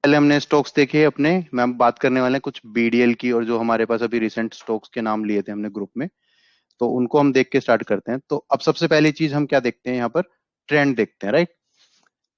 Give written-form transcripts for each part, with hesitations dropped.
पहले हमने स्टॉक्स देखे अपने, मैम बात करने वाले हैं कुछ बीडीएल की, और जो हमारे पास अभी रिसेंट स्टॉक्स के नाम लिए थे हमने ग्रुप में, तो उनको हम देख के स्टार्ट करते हैं। तो अब सबसे पहली चीज हम क्या देखते हैं यहाँ पर, ट्रेंड देखते हैं, राइट।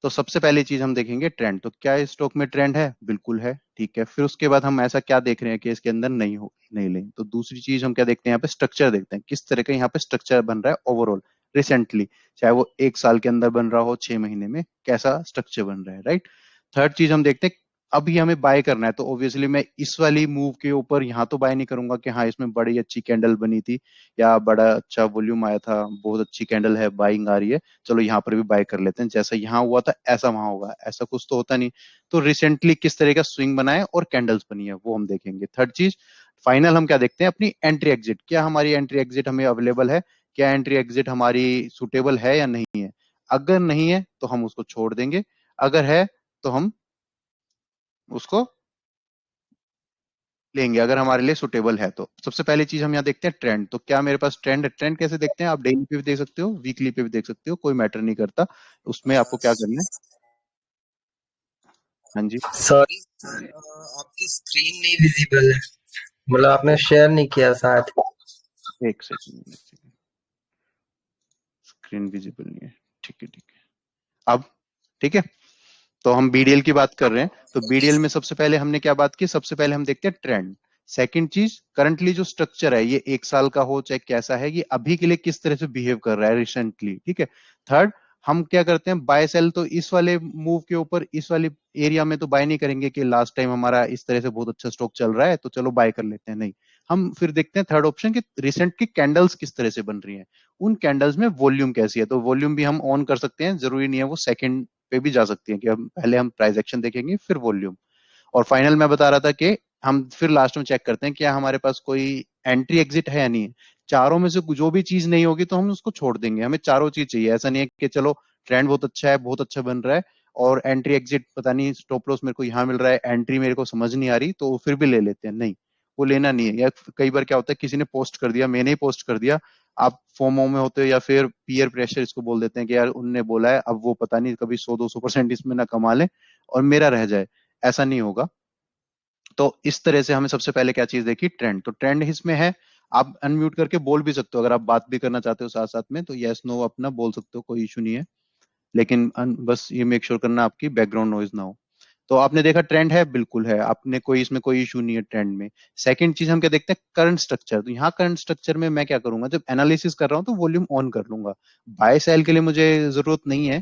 तो सबसे पहली चीज हम देखेंगे ट्रेंड। तो क्या इस स्टॉक में ट्रेंड है? बिल्कुल है, ठीक है। फिर उसके बाद हम ऐसा क्या देख रहे हैं कि इसके अंदर नहीं हो, नहीं लें। तो दूसरी चीज हम क्या देखते हैं, यहाँ पे स्ट्रक्चर देखते हैं, किस तरह का यहाँ पे स्ट्रक्चर बन रहा है ओवरऑल रिसेंटली, चाहे वो एक साल के अंदर बन रहा हो, 6 महीने में कैसा स्ट्रक्चर बन रहा है, राइट। थर्ड चीज हम देखते हैं, अभी हमें बाय करना है तो ऑब्वियसली मैं इस वाली मूव के ऊपर यहाँ तो बाय नहीं करूंगा कि हाँ इसमें बड़ी अच्छी कैंडल बनी थी या बड़ा अच्छा वॉल्यूम आया था, बहुत अच्छी कैंडल है, बाइंग आ रही है, चलो यहाँ पर भी बाय कर लेते हैं, जैसा यहाँ हुआ था ऐसा वहां होगा, ऐसा कुछ तो होता नहीं। तो रिसेंटली किस तरह का स्विंग बना है और कैंडल्स बनी है वो हम देखेंगे। थर्ड चीज फाइनल हम क्या देखते हैं, अपनी एंट्री एग्जिट, क्या हमारी एंट्री एग्जिट हमें अवेलेबल है, क्या एंट्री एग्जिट हमारी सुटेबल है या नहीं है। अगर नहीं है तो हम उसको छोड़ देंगे, अगर है तो हम उसको लेंगे, अगर हमारे लिए सुटेबल है तो। सबसे पहली चीज हम यहाँ देखते हैं ट्रेंड। तो क्या मेरे पास ट्रेंड है? ट्रेंड कैसे देखते हैं? आप डेली पे भी देख सकते हो, वीकली पे भी देख सकते हो, कोई मैटर नहीं करता, उसमें आपको क्या करना है। हाँ जी। सॉरी, आपकी स्क्रीन नहीं विजिबल है। मतलब आपने शेयर नहीं किया शायद। एक सेकंड, स्क्रीन विजिबल नहीं है, ठीक है ठीक है। अब ठीक है। तो हम बीडीएल की बात कर रहे हैं, तो बीडीएल में सबसे पहले हमने क्या बात की, सबसे पहले हम देखते हैं ट्रेंड। सेकंड चीज, करंटली जो स्ट्रक्चर है, ये एक साल का हो चाहे कैसा है, ये अभी के लिए किस तरह से बिहेव कर रहा है रिसेंटली, ठीक है। थर्ड, हम क्या करते हैं, बाय सेल तो इस वाले मूव के ऊपर, इस वाले एरिया में तो बाय नहीं करेंगे कि लास्ट टाइम हमारा इस तरह से बहुत अच्छा स्टॉक चल रहा है तो चलो बाय कर लेते हैं, नहीं। हम फिर देखते हैं थर्ड ऑप्शन कि रिसेंट की कैंडल्स किस तरह से बन रही हैं, उन कैंडल्स में वॉल्यूम कैसी है। तो वॉल्यूम भी हम ऑन कर सकते हैं, जरूरी नहीं है वो सेकंड पे भी जा सकती है, कि हम पहले हम प्राइस एक्शन देखेंगे फिर वॉल्यूम। और फाइनल मैं बता रहा था कि हम फिर लास्ट में चेक करते हैं क्या हमारे पास कोई एंट्री एग्जिट है या नहीं है। चारों में से जो भी चीज नहीं होगी तो हम उसको छोड़ देंगे, हमें चारों चीज चाहिए। ऐसा नहीं है कि चलो ट्रेंड बहुत अच्छा है, बहुत अच्छा बन रहा है, और एंट्री एग्जिट पता नहीं, स्टॉप लॉस मेरे को यहाँ मिल रहा है, एंट्री मेरे को समझ नहीं आ रही, तो फिर भी ले लेते हैं, नहीं। वो लेना नहीं है। या कई बार क्या होता है, किसी ने पोस्ट कर दिया, मैंने ही पोस्ट कर दिया, आप फोमो में होते हो या फिर पीयर प्रेशर इसको बोल देते हैं कि यार उनने बोला है, अब वो पता नहीं कभी 100-200% इसमें ना कमा ले और मेरा रह जाए, ऐसा नहीं होगा। तो इस तरह से हमें सबसे पहले क्या चीज देखी, ट्रेंड। तो ट्रेंड इसमें है, आप अनम्यूट करके बोल भी सकते हो, अगर आप बात भी करना चाहते हो साथ साथ में तो यस नो अपना बोल सकते हो, कोई इशू नहीं है। लेकिन बस ये मेक श्योर करना आपकी बैकग्राउंड नॉइज ना हो। तो आपने देखा ट्रेंड है, बिल्कुल है, आपने कोई इसमें कोई इशू नहीं है ट्रेंड में। सेकंड चीज हम क्या देखते हैं, करंट स्ट्रक्चर। तो यहाँ करंट स्ट्रक्चर में मैं क्या करूंगा, जब एनालिसिस कर रहा हूँ तो वॉल्यूम ऑन कर लूंगा। बाय सेल के लिए मुझे जरूरत नहीं है,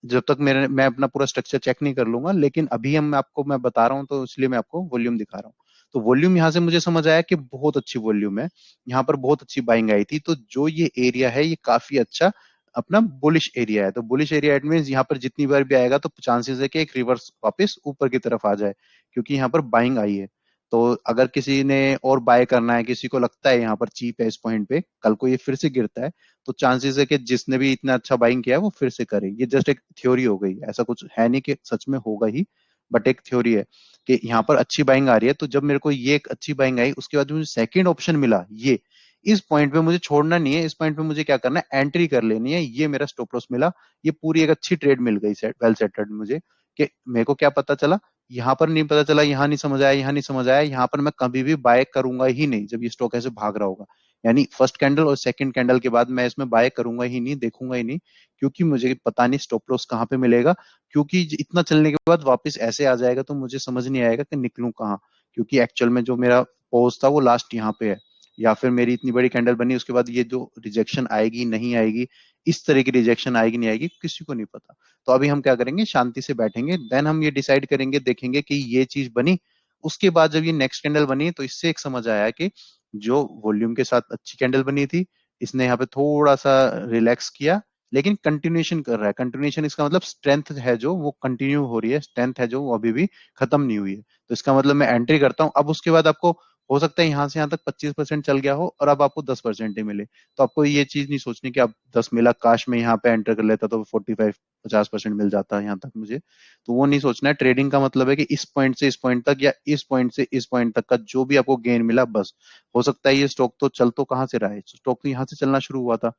जब तक मेरे मैं अपना पूरा स्ट्रक्चर चेक नहीं कर लूंगा। लेकिन अभी हम आपको मैं बता रहा हूँ तो इसलिए मैं आपको वॉल्यूम दिखा रहा हूँ। तो वॉल्यूम यहाँ से मुझे समझ आया कि बहुत अच्छी वॉल्यूम है, यहाँ पर बहुत अच्छी बाइंग आई थी। तो जो ये एरिया है ये काफी अच्छा अपना बुलिश एरिया है। तो बुलिश एरिया इट मींस यहाँ पर जितनी बार भी आएगा तो चांसेस है कि एक रिवर्स वापस ऊपर की तरफ आ जाए, क्योंकि यहाँ पर बाइंग आई है। तो अगर किसी ने और बाय करना है, किसी को लगता है यहाँ पर चीप है इस पॉइंट पे, कल को ये फिर से गिरता है, तो चांसेस है कि जिसने भी इतना अच्छा बाइंग किया है वो फिर से करे। ये जस्ट एक थ्योरी हो गई, ऐसा कुछ है नहीं कि सच में होगा ही, बट एक थ्योरी है कि यहाँ पर अच्छी बाइंग आ रही है। तो जब मेरे को ये एक अच्छी बाइंग आई, उसके बाद मुझे सेकंड ऑप्शन मिला, ये इस पॉइंट पे मुझे छोड़ना नहीं है, इस पॉइंट पे मुझे क्या करना है, एंट्री कर लेनी है। ये मेरा स्टॉप लॉस मिला, ये पूरी एक अच्छी ट्रेड मिल गई, सेट वेल सेटल्ड मुझे। कि मेरे को क्या पता चला, यहाँ पर नहीं पता चला, यहाँ नहीं समझ आया, यहाँ नहीं समझ आया, यहाँ पर मैं कभी भी बाय करूंगा ही नहीं जब ये स्टॉक ऐसे भाग रहा होगा। यानी फर्स्ट कैंडल और सेकंड कैंडल के बाद मैं इसमें बाय करूंगा ही नहीं, देखूंगा ही नहीं, क्योंकि मुझे पता नहीं स्टॉप लॉस कहाँ पे मिलेगा। क्योंकि इतना चलने के बाद वापस ऐसे आ जाएगा तो मुझे समझ नहीं आएगा कि निकलूं कहाँ। क्योंकि एक्चुअल में जो मेरा पोज था वो लास्ट यहाँ पे है, या फिर मेरी इतनी बड़ी कैंडल बनी उसके बाद ये जो रिजेक्शन आएगी नहीं आएगी, इस तरह की रिजेक्शन आएगी नहीं आएगी, किसी को नहीं पता। तो अभी हम क्या करेंगे, शांति से बैठेंगे, देन हम ये डिसाइड करेंगे, देखेंगे कि ये चीज बनी। उसके बाद जब ये नेक्स्ट कैंडल बनी तो इससे एक समझ आया कि जो वॉल्यूम के साथ अच्छी कैंडल बनी थी, इसने यहाँ पे थोड़ा सा रिलैक्स किया, लेकिन कंटिन्यूएशन कर रहा है। कंटिन्यूएशन इसका मतलब स्ट्रेंथ है जो वो कंटिन्यू हो रही है, स्ट्रेंथ है जो वो अभी भी खत्म नहीं हुई है। तो इसका मतलब मैं एंट्री करता हूँ। अब उसके बाद आपको हो सकता है यहाँ से यहाँ तक 25% चल गया हो और अब आपको 10% ही मिले, तो आपको ये चीज नहीं सोचनी कि अब 10 मिला, काश मैं यहाँ पे एंटर कर लेता तो 45-50% मिल जाता है यहाँ तक मुझे। तो वो नहीं सोचना है। ट्रेडिंग का मतलब है कि इस पॉइंट से इस पॉइंट तक या इस पॉइंट से इस पॉइंट तक का जो भी आपको गेन मिला बस। हो सकता है ये स्टॉक तो चल तो कहाँ से रहा है, स्टॉक तो यहाँ से चलना शुरू हुआ था,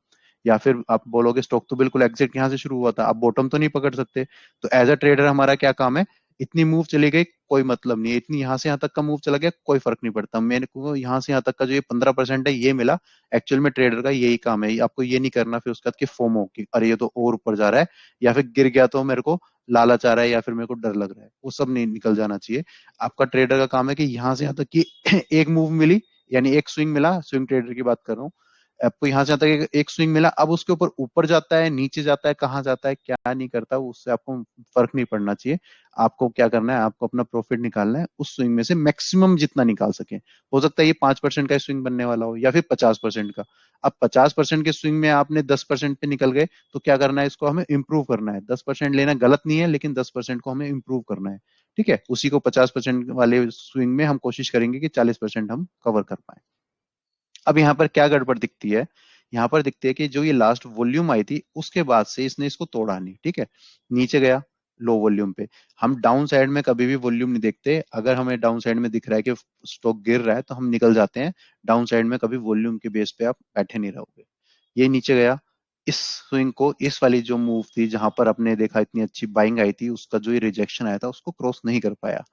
या फिर आप बोलोगे स्टॉक तो बिल्कुल एग्जिट यहाँ से शुरू हुआ था, आप बॉटम तो नहीं पकड़ सकते। तो एज अ ट्रेडर हमारा क्या काम है, इतनी मूव चली गई कोई मतलब नहीं है, इतनी यहाँ से यहाँ तक का मूव चला गया कोई फर्क नहीं पड़ता। मेरे को यहाँ से यहाँ तक का जो ये 15% है ये मिला, एक्चुअल में ट्रेडर का यही काम है। आपको ये नहीं करना फिर उसके बाद कि फोमो कि अरे ये तो और ऊपर जा रहा है, या फिर गिर गया तो मेरे को लालच आ रहा है, या फिर मेरे को डर लग रहा है, वो सब नहीं निकल जाना चाहिए। आपका ट्रेडर का काम है कि यहाँ से यहाँ तक की एक मूव मिली, यानी एक स्विंग मिला, स्विंग ट्रेडर की बात कर रहा हूँ, आपको यहाँ से यहाँ तक एक स्विंग मिला, अब उसके ऊपर ऊपर जाता है नीचे जाता है कहाँ जाता है क्या नहीं करता, उससे आपको फर्क नहीं पड़ना चाहिए। आपको क्या करना है, आपको अपना प्रॉफिट निकालना है, उस स्विंग में से मैक्सिमम जितना निकाल सके। हो सकता है ये 5% का स्विंग बनने वाला हो या फिर 50% का। अब 50% के स्विंग में आपने 10% पे निकल गए, तो क्या करना है, इसको हमें इंप्रूव करना है। 10% लेना गलत नहीं है, लेकिन 10% को हमें इंप्रूव करना है। ठीक है, उसी को 50% वाले स्विंग में हम कोशिश करेंगे कि 40% हम कवर कर पाए। अब यहाँ पर क्या गड़बड़ दिखती है, यहाँ पर दिखती है कि जो ये लास्ट वॉल्यूम आई थी उसके बाद से इसने इसको तोड़ा नहीं। ठीक है, नीचे गया लो वॉल्यूम पे। हम डाउन साइड में कभी भी वॉल्यूम नहीं देखते, अगर हमें डाउन साइड में दिख रहा है कि स्टॉक गिर रहा है तो हम निकल जाते हैं। डाउन साइड में कभी वॉल्यूम के बेस पे आप बैठे नहीं रहोगे। ये नीचे गया, इस स्विंग को, इस वाली जो मूव थी जहां पर आपने देखा इतनी अच्छी बाइंग आई थी, उसका जो ये रिजेक्शन आया था उसको क्रॉस नहीं कर पाया।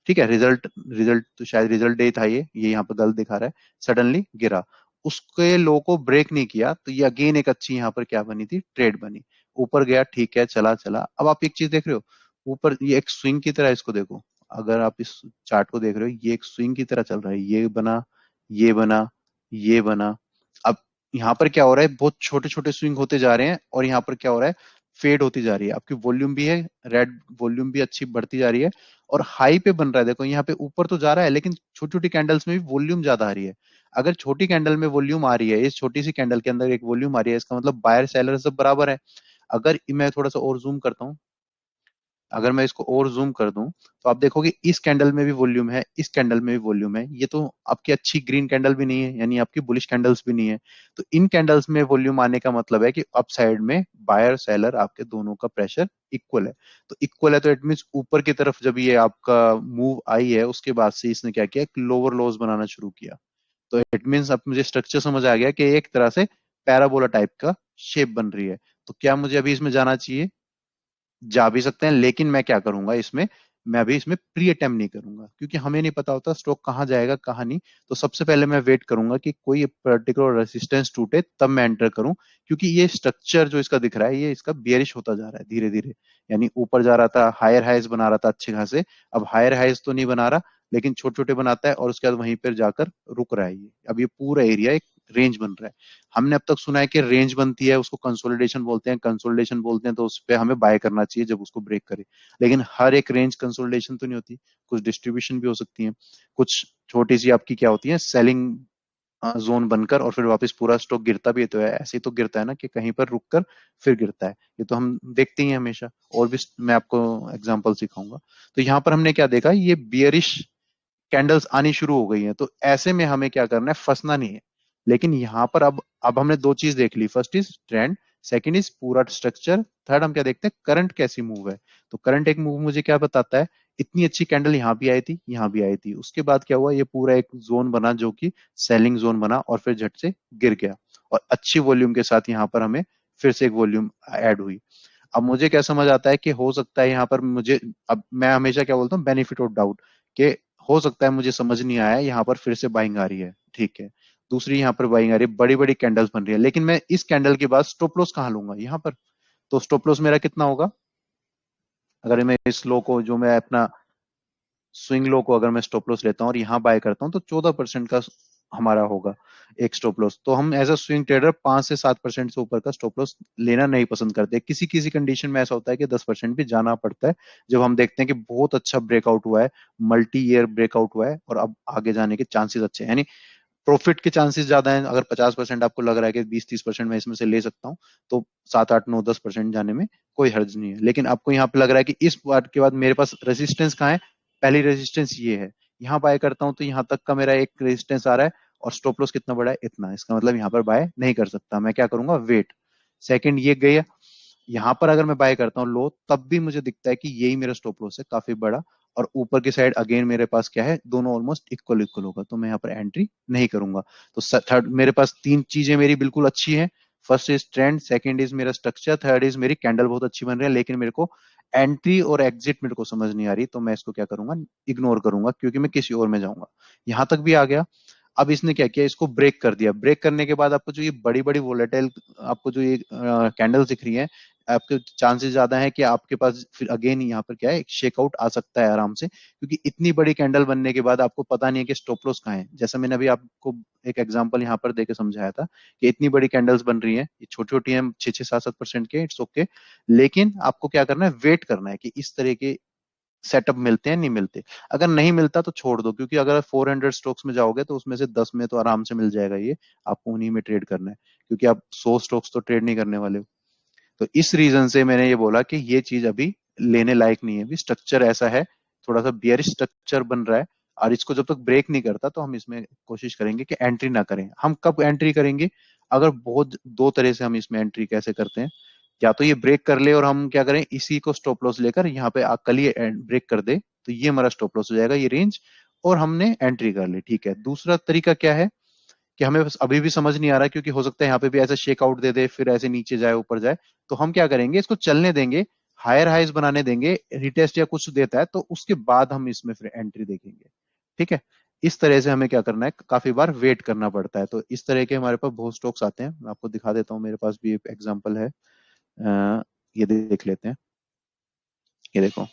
ठीक है, रिजल्ट रिजल्ट तो शायद रिजल्ट डे था, ये यहाँ पे गलत दिखा रहा है, सडनली गिरा, उसके लो को ब्रेक नहीं किया, तो ये अगेन एक अच्छी यहाँ पर क्या बनी थी, ट्रेड बनी। ऊपर गया, ठीक है, चला चला। अब आप एक चीज देख रहे हो, ऊपर ये एक स्विंग की तरह, इसको देखो, अगर आप इस चार्ट को देख रहे हो, ये एक स्विंग की तरह चल रहा है, ये बना, ये बना, ये बना। अब यहाँ पर क्या हो रहा है, बहुत छोटे छोटे स्विंग होते जा रहे हैं, और यहाँ पर क्या हो रहा है, फेड होती जा रही है, आपकी वॉल्यूम भी है, रेड वॉल्यूम भी अच्छी बढ़ती जा रही है, और हाई पे बन रहा है। देखो यहाँ पे ऊपर तो जा रहा है, लेकिन छोटी छोटी कैंडल्स में भी वॉल्यूम ज्यादा आ रही है। अगर छोटी कैंडल में वॉल्यूम आ रही है, इस छोटी सी कैंडल के अंदर एक वॉल्यूम आ रही है, इसका मतलब बायर सेलर सब बराबर है। अगर मैं थोड़ा सा और जूम करता हूँ, अगर मैं इसको और जूम कर दूं, तो आप देखोगे इस कैंडल में भी वॉल्यूम है, इस कैंडल में भी वॉल्यूम है। ये तो आपकी अच्छी ग्रीन कैंडल भी नहीं है, यानी आपकी बुलिश कैंडल्स भी नहीं है। तो इन कैंडल्स में वॉल्यूम आने का मतलब है कि अप साइड में बायर सेलर आपके दोनों का प्रेशर इक्वल है। तो इक्वल है तो इट मीन ऊपर की तरफ जब ये आपका मूव आई है, उसके बाद से इसने क्या किया, लोअर लोज बनाना शुरू किया। तो इट मीन्स अब मुझे स्ट्रक्चर समझ आ गया कि एक तरह से पैराबोला टाइप का शेप बन रही है। तो क्या मुझे अभी इसमें जाना चाहिए, जा भी सकते हैं, लेकिन मैं क्या करूंगा इसमें, मैं अभी इसमें प्री अटेम्प्ट नहीं करूंगा, क्योंकि हमें नहीं पता होता स्टॉक कहाँ जाएगा कहाँ नहीं। तो सबसे पहले मैं वेट करूंगा कि कोई पर्टिकुलर रेसिस्टेंस टूटे तब मैं एंटर करूं, क्योंकि ये स्ट्रक्चर जो इसका दिख रहा है ये इसका बियरिश होता जा रहा है धीरे धीरे। यानी ऊपर जा रहा था, हायर हाइज बना रहा था अच्छे खासे, अब हायर हाइज तो नहीं बना रहा, लेकिन छोटे छोटे बनाता है, और उसके बाद वहीं पर जाकर रुक रहा है। ये अब ये पूरा एरिया एक रेंज बन रहा है। हमने अब तक सुना है कि रेंज बनती है उसको कंसोलिडेशन बोलते हैं, कंसोलिडेशन बोलते हैं, तो उस पर हमें बाय करना चाहिए जब उसको ब्रेक करे। लेकिन हर एक रेंज कंसोलिडेशन तो नहीं होती, कुछ डिस्ट्रीब्यूशन भी हो सकती है, कुछ छोटी सी आपकी क्या होती है, सेलिंग जोन बनकर, और फिर वापस पूरा स्टॉक गिरता भी है। तो ऐसे ही तो गिरता है ना, कि कहीं पर रुक कर फिर गिरता है, ये तो हम देखते ही हैं हमेशा। और भी मैं आपको एग्जांपल सिखाऊंगा। तो यहाँ पर हमने क्या देखा, ये बियरिश कैंडल्स आनी शुरू हो गई हैं, तो ऐसे में हमें क्या करना है, फंसना नहीं है। लेकिन यहाँ पर अब हमने दो चीज देख ली, first is trend, second is पूरा स्ट्रक्चर, थर्ड हम क्या देखते हैं, करंट कैसी मूव है। तो करंट एक मूव मुझे क्या बताता है, इतनी अच्छी कैंडल यहाँ भी आई थी, यहाँ भी आई थी, उसके बाद क्या हुआ, ये पूरा एक जोन बना जो कि सेलिंग जोन बना, और फिर झट से गिर गया, और अच्छी वॉल्यूम के साथ यहाँ पर हमें फिर से एक वॉल्यूम ऐड हुई। अब मुझे क्या समझ आता है कि हो सकता है यहाँ पर मुझे, अब मैं हमेशा क्या बोलता हूँ, बेनिफिट ऑफ डाउट, कि हो सकता है मुझे समझ नहीं आया, यहाँ पर फिर से बाइंग आ रही है, ठीक है, दूसरी यहाँ पर बाइंग आ रही है, बड़ी बड़ी कैंडल्स बन रही है, लेकिन मैं इस कैंडल के बाद स्टॉप लॉस कहाँ लूंगा यहाँ पर। तो स्टॉप लॉस मेरा कितना होगा, अगर मैं इस लो को, जो मैं अपना स्विंग लो को अगर मैं स्टॉप लॉस लेता हूँ और यहाँ बाय करता हूँ, तो 14% का हमारा होगा एक स्टॉप लॉस। तो हम एज अ स्विंग ट्रेडर 5 से 7% से ऊपर का स्टॉप लॉस लेना नहीं पसंद करते। किसी किसी कंडीशन में ऐसा होता है कि 10% भी जाना पड़ता है, जब हम देखते हैं कि बहुत अच्छा ब्रेकआउट हुआ है, मल्टी ईयर ब्रेकआउट हुआ है, और अब आगे जाने के चांसेस अच्छे हैं, यानी प्रॉफिट के चांसेस ज्यादा हैं। अगर 50% आपको लग रहा है कि 20-30% मैं इसमें से ले सकता हूँ, तो 7-8-9-10% जाने में कोई हर्ज नहीं है। लेकिन आपको यहाँ पे लग रहा है कि इस बार के बाद मेरे पास रेजिस्टेंस कहाँ है, पहली रेजिस्टेंस ये है, यहाँ बाय करता हूँ तो यहाँ तक का मेरा एक रेजिस्टेंस आ रहा है, और स्टॉप लॉस कितना बड़ा है, इतना, इसका मतलब यहाँ पर बाय नहीं कर सकता, मैं क्या करूंगा, वेट। सेकंड ये गया, यहाँ पर अगर मैं बाय करता हूँ लो, तब भी मुझे दिखता है कि यही मेरा स्टॉप लॉस है काफी बड़ा, और ऊपर की साइड अगेन मेरे पास क्या है, दोनों ऑलमोस्ट इक्वल इक्वल होगा, तो मैं यहाँ पर एंट्री नहीं करूंगा। तो थर्ड, मेरे पास तीन चीजें मेरी बिल्कुल अच्छी है, first is trend, second is मेरा स्ट्रक्चर, थर्ड इज मेरी कैंडल बहुत अच्छी बन रही है, लेकिन मेरे को एंट्री और एग्जिट मेरे को समझ नहीं आ रही, तो मैं इसको क्या करूंगा, इग्नोर करूंगा, क्योंकि मैं किसी और में जाऊंगा। यहां तक भी आ गया। अब इसने क्या किया, इसको ब्रेक कर दिया। ब्रेक करने के बाद आपको जो ये बड़ी बड़ी वोलेटाइल, आपको जो ये कैंडल दिख रही है, आपके चांसेस ज्यादा है कि आपके पास फिर अगेन यहाँ पर क्या है, एक शेकआउट आ सकता है आराम से, क्योंकि इतनी बड़ी कैंडल बनने के बाद आपको पता नहीं है कि स्टॉप लॉस कहाँ है। जैसा मैंने अभी आपको एक एग्जांपल यहाँ पर देके समझाया था कि इतनी बड़ी कैंडल्स बन रही हैं, ये छोटी छोटी हैं, 6-6 7% के, इट्स ओके, लेकिन आपको क्या करना है, वेट करना है कि इस तरह के सेटअप मिलते हैं नहीं मिलते। अगर नहीं मिलता तो छोड़ दो, क्योंकि अगर 400 स्टॉक्स में जाओगे तो उसमें से 10 में तो आराम से मिल जाएगा ये, आपको उन्हीं में ट्रेड करना है, क्योंकि आप 100 स्टॉक्स तो ट्रेड नहीं करने वाले हो। तो इस रीजन से मैंने ये बोला कि ये चीज अभी लेने लायक नहीं है, अभी स्ट्रक्चर ऐसा है, थोड़ा सा बियरिश स्ट्रक्चर बन रहा है, और इसको जब तक ब्रेक नहीं करता तो हम इसमें कोशिश करेंगे कि एंट्री ना करें। हम कब एंट्री करेंगे, अगर बहुत दो तरह से हम इसमें एंट्री कैसे करते हैं, या तो ये ब्रेक कर ले और हम क्या करें, इसी को स्टॉप लॉस लेकर यहाँ पे कल ही ब्रेक कर दे, तो ये हमारा स्टॉप लॉस हो जाएगा, ये रेंज, और हमने एंट्री कर ली, ठीक है। दूसरा तरीका क्या है कि हमें बस अभी भी समझ नहीं आ रहा, क्योंकि हो सकता है यहाँ पे भी ऐसे शेक आउट दे दे, फिर ऐसे नीचे जाए ऊपर जाए, तो हम क्या करेंगे, इसको चलने देंगे, हायर हाइज बनाने देंगे, रिटेस्ट या कुछ देता है तो उसके बाद हम इसमें फिर एंट्री देखेंगे, ठीक है। इस तरह से हमें क्या करना है, काफी बार वेट करना पड़ता है। तो इस तरह के हमारे पास बहुत स्टॉक्स आते हैं, मैं आपको दिखा देता हूँ, मेरे पास भी एक एग्जांपल है। ये देख लेते हैं, ये देखो।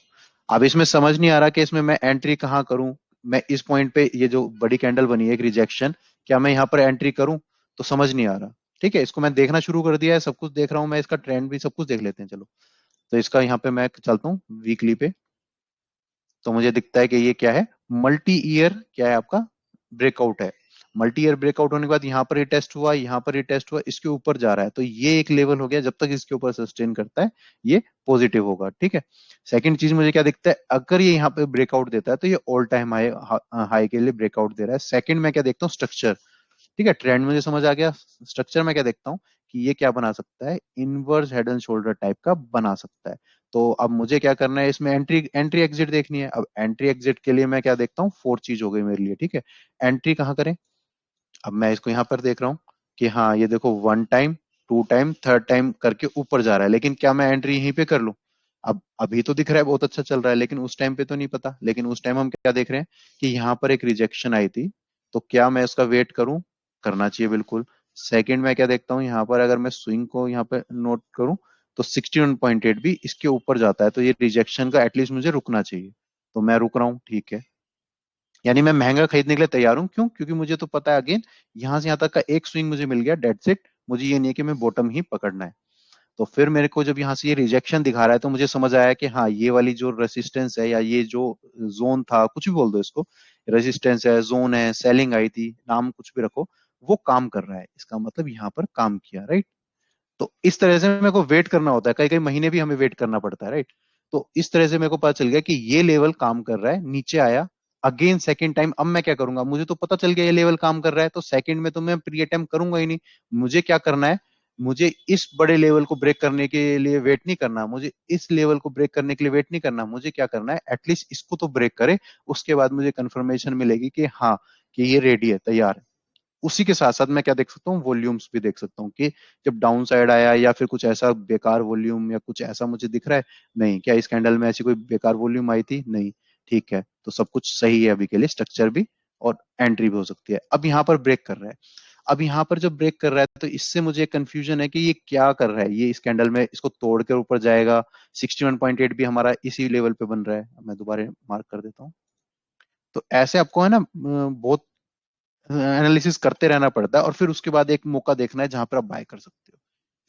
अब इसमें समझ नहीं आ रहा कि इसमें मैं एंट्री कहाँ करूं। मैं इस पॉइंट पे, ये जो बड़ी कैंडल बनी है एक रिजेक्शन, क्या मैं यहाँ पर एंट्री करूं, तो समझ नहीं आ रहा। ठीक है, इसको मैं देखना शुरू कर दिया है, सब कुछ देख रहा हूं मैं, इसका ट्रेंड भी सब कुछ देख लेते हैं चलो। तो इसका यहाँ पे मैं चलता हूँ वीकली पे, तो मुझे दिखता है कि ये क्या है, मल्टी ईयर क्या है आपका, ब्रेकआउट है। मल्टी ईयर ब्रेकआउट होने के बाद यहाँ पर ही टेस्ट हुआ, यहाँ पर ही टेस्ट हुआ, इसके ऊपर जा रहा है, तो ये एक लेवल हो गया, जब तक इसके ऊपर सस्टेन करता है ये पॉजिटिव होगा, ठीक है। सेकंड चीज मुझे क्या दिखता है, अगर ये यहाँ पे ब्रेकआउट देता है तो ये ऑल टाइम हाई, हाई के लिए ब्रेकआउट दे रहा है। सेकंड मैं क्या देखता हूँ, स्ट्रक्चर, ठीक है, ट्रेंड मुझे समझ आ गया। स्ट्रक्चर में क्या देखता हूँ कि ये क्या बना सकता है, inverse head and shoulder type का बना सकता है। तो अब मुझे क्या करना है, इसमें एंट्री एंट्री एग्जिट देखनी है। अब एंट्री एग्जिट के लिए मैं क्या देखता हूँ, फोर चीज हो गई मेरे लिए, ठीक है। एंट्री कहाँ करें, अब मैं इसको यहाँ पर देख रहा हूँ कि हाँ ये देखो, one time, two time, third time करके ऊपर जा रहा है, लेकिन क्या मैं एंट्री यहीं पे कर लूं। अब अभी तो दिख रहा है बहुत अच्छा चल रहा है, लेकिन उस टाइम पे तो नहीं पता। लेकिन उस टाइम हम क्या देख रहे हैं कि यहाँ पर एक रिजेक्शन आई थी, तो क्या मैं इसका वेट करूं, करना चाहिए बिल्कुल। सेकंड मैं क्या देखता हूँ, यहाँ पर अगर मैं स्विंग को यहाँ पे नोट करूं, तो 61.8 भी इसके ऊपर जाता है, तो ये रिजेक्शन का एटलीस्ट मुझे रुकना चाहिए, तो मैं रुक रहा हूँ, ठीक है। यानी मैं महंगा खरीदने के लिए तैयार हूं, क्यों, क्योंकि मुझे तो पता है अगेन, यहां से यहां तक का एक स्विंग मुझे मिल गया, डेट्स इट। मुझे ये नहीं है कि मैं बॉटम ही पकड़ना है। तो फिर मेरे को जब यहाँ से ये रिजेक्शन दिखा रहा है, तो मुझे समझ आया कि हाँ ये वाली जो रेसिस्टेंस है, या ये जो जोन था, कुछ भी बोल दो इसको, रेसिस्टेंस है, जोन है, सेलिंग आई थी, नाम कुछ भी रखो, वो काम कर रहा है, इसका मतलब यहाँ पर काम किया, राइट। तो इस तरह से मेरे को वेट करना होता है, कई कई महीने भी हमें वेट करना पड़ता है, राइट। तो इस तरह से मेरे को पता चल गया कि ये लेवल काम कर रहा है, नीचे आया अगेन सेकंड टाइम। अब मैं क्या करूंगा, मुझे तो पता चल गया ये लेवल काम कर रहा है, तो सेकंड में तो मैं प्री अटेम्प्ट करूंगा ही नहीं। मुझे क्या करना है, मुझे इस बड़े लेवल को ब्रेक करने के लिए वेट नहीं करना, मुझे इस लेवल को ब्रेक करने के लिए वेट नहीं करना, मुझे क्या करना है, एटलीस्ट इसको तो ब्रेक करे, उसके बाद मुझे कंफर्मेशन मिलेगी कि हाँ, कि ये रेडी है, तैयार है। उसी के साथ साथ मैं क्या देख सकता हूँ, वॉल्यूम्स भी देख सकता हूँ कि जब डाउन साइड आया या फिर कुछ ऐसा बेकार वॉल्यूम या कुछ ऐसा मुझे दिख रहा है, नहीं, क्या इस कैंडल में ऐसी कोई बेकार वॉल्यूम आई थी, नहीं, ठीक है, तो सब कुछ सही है अभी के लिए, स्ट्रक्चर भी और एंट्री भी हो सकती है। अब यहाँ पर ब्रेक कर रहा है, अब यहाँ पर जब ब्रेक कर रहा है तो इससे मुझे कंफ्यूजन है कि ये क्या कर रहा है, ये इस कैंडल में इसको तोड़ कर ऊपर जाएगा। 61.8 भी हमारा इसी लेवल पे बन रहा है, मैं दोबारा मार्क कर देता हूँ। तो ऐसे आपको है ना, बहुत एनालिसिस करते रहना पड़ता है, और फिर उसके बाद एक मौका देखना है जहां पर आप बाय कर सकते हो।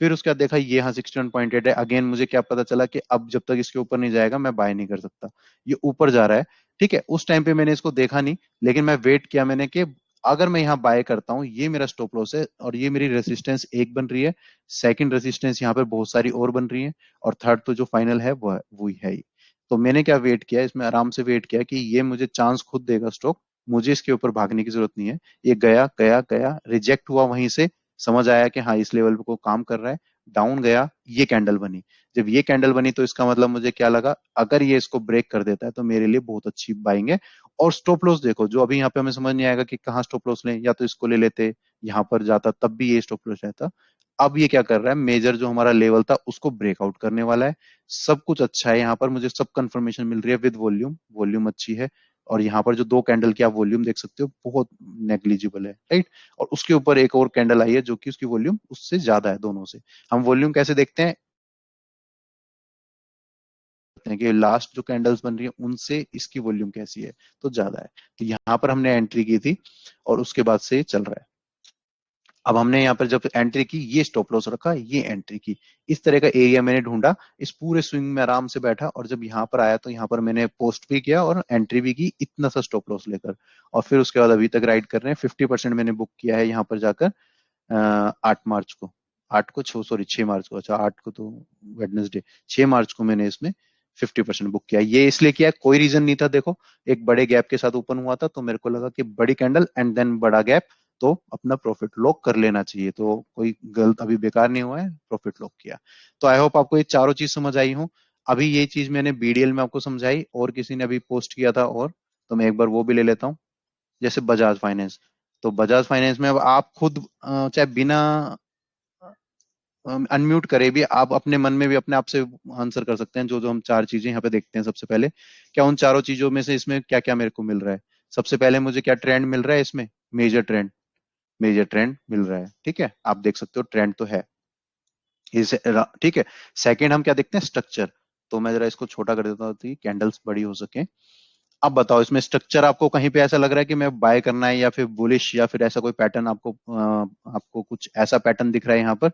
फिर उसके बाद देखा ये हाँ 61.8 है, अगेन मुझे क्या पता चला कि अब जब तक इसके ऊपर नहीं जाएगा मैं बाय नहीं कर सकता, ये ऊपर जा रहा है, ठीक है। उस टाइम पे मैंने इसको देखा नहीं, लेकिन मैं वेट किया मैंने कि अगर मैं यहाँ बाय करता हूँ, ये मेरा स्टॉप लॉस है, और ये मेरी रेसिस्टेंस एक बन रही है, सेकंड रेसिस्टेंस यहाँ पर बहुत सारी और बन रही है, और थर्ड तो जो फाइनल है वो वही है ही। तो मैंने क्या वेट किया, इसमें आराम से वेट किया कि ये मुझे चांस खुद देगा स्टॉक, मुझे इसके ऊपर भागने की जरूरत नहीं है। ये गया गया गया, रिजेक्ट हुआ वहीं से, समझ आया कि हाँ इस लेवल को काम कर रहा है, डाउन गया, ये कैंडल बनी। जब ये कैंडल बनी तो इसका मतलब मुझे क्या लगा, अगर ये इसको ब्रेक कर देता है तो मेरे लिए बहुत अच्छी बाइंग है। और स्टॉप लॉस देखो, जो अभी यहाँ पे हमें समझ नहीं आएगा कि कहाँ स्टॉप लॉस लें, या तो इसको ले लेते, यहाँ पर जाता तब भी ये स्टॉप लॉस रहता, अब ये क्या कर रहा है, मेजर जो हमारा लेवल था उसको ब्रेकआउट करने वाला है। सब कुछ अच्छा है, यहाँ पर मुझे सब कंफर्मेशन मिल रही है विद वॉल्यूम, वॉल्यूम अच्छी है। और यहाँ पर जो दो कैंडल की आप वॉल्यूम देख सकते हो बहुत नेग्लिजिबल है, राइट। और उसके ऊपर एक और कैंडल आई है जो कि उसकी वॉल्यूम उससे ज्यादा है दोनों से। हम वॉल्यूम कैसे देखते हैं कि लास्ट जो कैंडल्स बन रही है उनसे इसकी वॉल्यूम कैसी है, तो ज्यादा है। तो यहाँ पर हमने एंट्री की थी और उसके बाद से ये चल रहा है। अब हमने यहाँ पर जब एंट्री की, ये स्टॉप लॉस रखा, ये एंट्री की, इस तरह का एरिया मैंने ढूंढा, इस पूरे स्विंग में आराम से बैठा, और जब यहाँ पर आया तो यहाँ पर मैंने पोस्ट भी किया और एंट्री भी की इतना सा स्टॉप लॉस लेकर। और फिर उसके बाद अभी तक राइड कर रहे हैं, 50% मैंने बुक किया है यहाँ पर जाकर 8 मार्च को, 8 को, 6 मार्च को, अच्छा 8 को तो वेडनेसडे, 6 मार्च को मैंने इसमें 50% बुक किया। ये इसलिए किया, कोई रीजन नहीं था, देखो एक बड़े गैप के साथ ओपन हुआ था तो मेरे को लगा कि बड़ी कैंडल एंड देन बड़ा गैप, तो अपना प्रॉफिट लॉक कर लेना चाहिए, तो कोई गलत अभी बेकार नहीं हुआ है, प्रॉफिट लॉक किया। तो आई होप आपको ये चारों चीज समझ आई हो। अभी ये चीज मैंने बीडीएल में आपको समझाई, और किसी ने अभी पोस्ट किया था, और तो मैं एक बार वो भी ले लेता हूँ, जैसे बजाज फाइनेंस। तो बजाज फाइनेंस में अब आप खुद चाहे बिना अनम्यूट करे भी आप अपने मन में भी अपने आप से आंसर कर सकते हैं, जो जो हम चार चीजें यहाँ पे देखते हैं। सबसे पहले क्या उन चारों चीजों में से इसमें क्या क्या मेरे को मिल रहा है। सबसे पहले मुझे क्या ट्रेंड मिल रहा है इसमें, मेजर ट्रेंड, मेजर ट्रेंड मिल रहा है, ठीक है, आप देख सकते हो ट्रेंड तो है इस, ठीक है। सेकंड हम क्या देखते हैं, स्ट्रक्चर। तो मैं जरा इसको छोटा कर देता हूँ ताकि कैंडल्स बड़ी हो सके। अब बताओ इसमें स्ट्रक्चर आपको कहीं पे ऐसा लग रहा है कि मैं बाय करना है या फिर बुलिश, या फिर ऐसा कोई पैटर्न आपको आपको कुछ ऐसा पैटर्न दिख रहा है यहाँ पर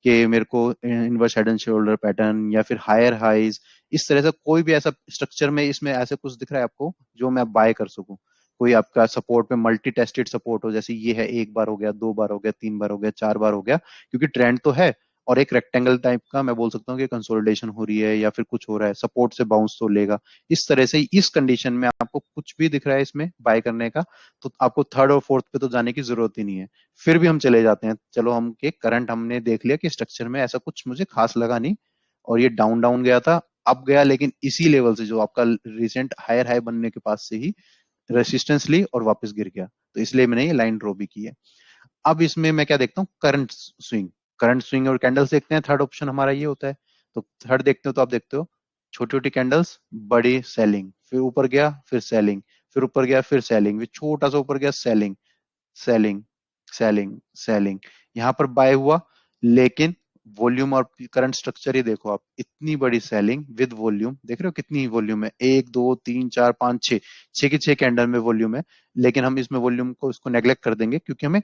कि मेरे को inverse head and shoulder pattern या फिर हायर हाइज, इस तरह से कोई भी ऐसा स्ट्रक्चर में इसमें ऐसा कुछ दिख रहा है आपको जो मैं बाय कर सकूं। कोई आपका सपोर्ट में मल्टी टेस्टेड सपोर्ट हो, जैसे ये है, एक बार हो गया, दो बार हो गया, तीन बार हो गया, चार बार हो गया, क्योंकि ट्रेंड तो है। और एक रेक्टेंगल टाइप का मैं बोल सकता हूँ कि कंसोलिडेशन हो रही है या फिर कुछ हो रहा है, सपोर्ट से बाउंस तो लेगा। इस तरह से इस कंडीशन में आपको कुछ भी दिख रहा है इसमें बाय करने का, तो आपको थर्ड और फोर्थ पे तो जाने की जरूरत ही नहीं है। फिर भी हम चले जाते हैं, चलो हम के करंट हमने देख लिया कि स्ट्रक्चर में ऐसा कुछ मुझे खास लगा नहीं, और ये डाउन डाउन गया था, अब गया, लेकिन इसी लेवल से जो आपका रिसेंट हायर हाई बनने के पास से ही रेसिस्टेंस ली और वापस गिर गया, तो इसलिए मैंने ये लाइन ड्रॉ भी की है। अब इसमें मैं क्या देखता हूँ, करंट स्विंग, करंट स्विंग और कैंडल्स देखते हैं, थर्ड ऑप्शन हमारा ये होता है। तो थर्ड देखते हो तो आप देखते हो छोटी छोटी कैंडल्स, बड़ी सेलिंग, फिर ऊपर गया फिर सेलिंग, फिर ऊपर गया फिर सेलिंग, फिर छोटा सा ऊपर गया सेलिंग, सेलिंग, सेलिंग, सेलिंग, यहाँ पर बाय हुआ, लेकिन वॉल्यूम और करंट स्ट्रक्चर ही देखो आप, इतनी बड़ी सेलिंग विद वॉल्यूम, देख रहे हो कितनी वॉल्यूम है, एक दो तीन चार पांच छह, छह की छह कैंडल में वॉल्यूम है। लेकिन हम इसमें वॉल्यूम को इसको नेग्लेक्ट कर देंगे क्योंकि हमें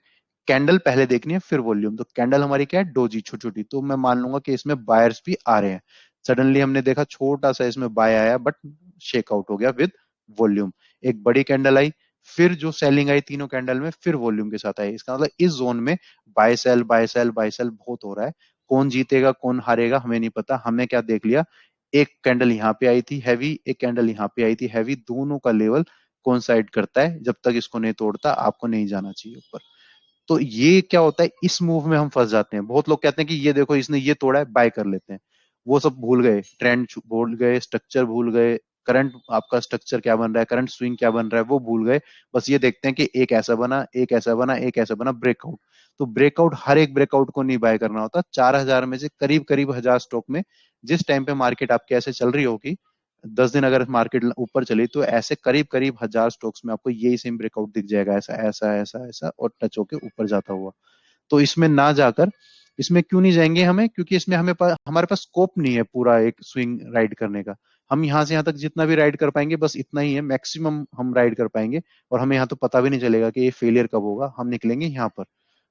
कैंडल पहले देखनी है फिर वॉल्यूम। तो कैंडल हमारी क्या है, डोजी, छोटी छोटी, तो मैं मान लूंगा कि इसमें बायर्स भी आ रहे हैं। सडनली हमने देखा छोटा सा इसमें बाय आया, बट शेक आउट हो गया विद वॉल्यूम। एक बड़ी कैंडल आई, फिर जो सेलिंग आई तीनों कैंडल में, फिर वॉल्यूम के साथ आई, इसका मतलब इस जोन में buy sell buy sell buy sell बहुत हो रहा है। कौन जीतेगा कौन हारेगा हमें नहीं पता, हमें क्या देख लिया, एक कैंडल यहाँ पे आई थी हैवी, एक कैंडल यहाँ पे आई थी हैवी, दोनों का लेवल कोइंसाइड करता है, जब तक इसको नहीं तोड़ता आपको नहीं जाना चाहिए ऊपर। तो ये क्या होता है, इस मूव में हम फंस जाते हैं। बहुत लोग कहते हैं कि ये देखो इसने ये तोड़ा है, बाय कर लेते हैं, वो सब भूल गए, ट्रेंड भूल गए, स्ट्रक्चर भूल गए, करंट आपका स्ट्रक्चर क्या बन रहा है, करंट स्विंग क्या बन रहा है वो भूल गए। बस ये देखते हैं कि एक ऐसा बना, एक ऐसा बना, एक ऐसा बना, ब्रेकआउट। तो ब्रेकआउट, हर एक ब्रेकआउट को नहीं बाय करना होता। 4,000 में से करीब करीब 1,000 स्टॉक में जिस टाइम पे मार्केट आपके ऐसे चल रही होगी, 10 दिन अगर मार्केट ऊपर चली तो ऐसे करीब करीब 1,000 स्टॉक्स में आपको यही सेम ब्रेकआउट दिख जाएगा, ऐसा ऐसा ऐसा ऐसा, और टच होके ऊपर जाता हुआ। तो इसमें ना जाकर, इसमें क्यों नहीं जाएंगे हमें, क्योंकि इसमें हमारे पास स्कोप नहीं है पूरा एक स्विंग राइड करने का। हम यहाँ से यहाँ तक जितना भी राइड कर पाएंगे बस इतना ही है, मैक्सिमम हम राइड कर पाएंगे। और हमें यहाँ तो पता भी नहीं चलेगा कि ये फेलियर कब होगा, हम निकलेंगे यहाँ पर।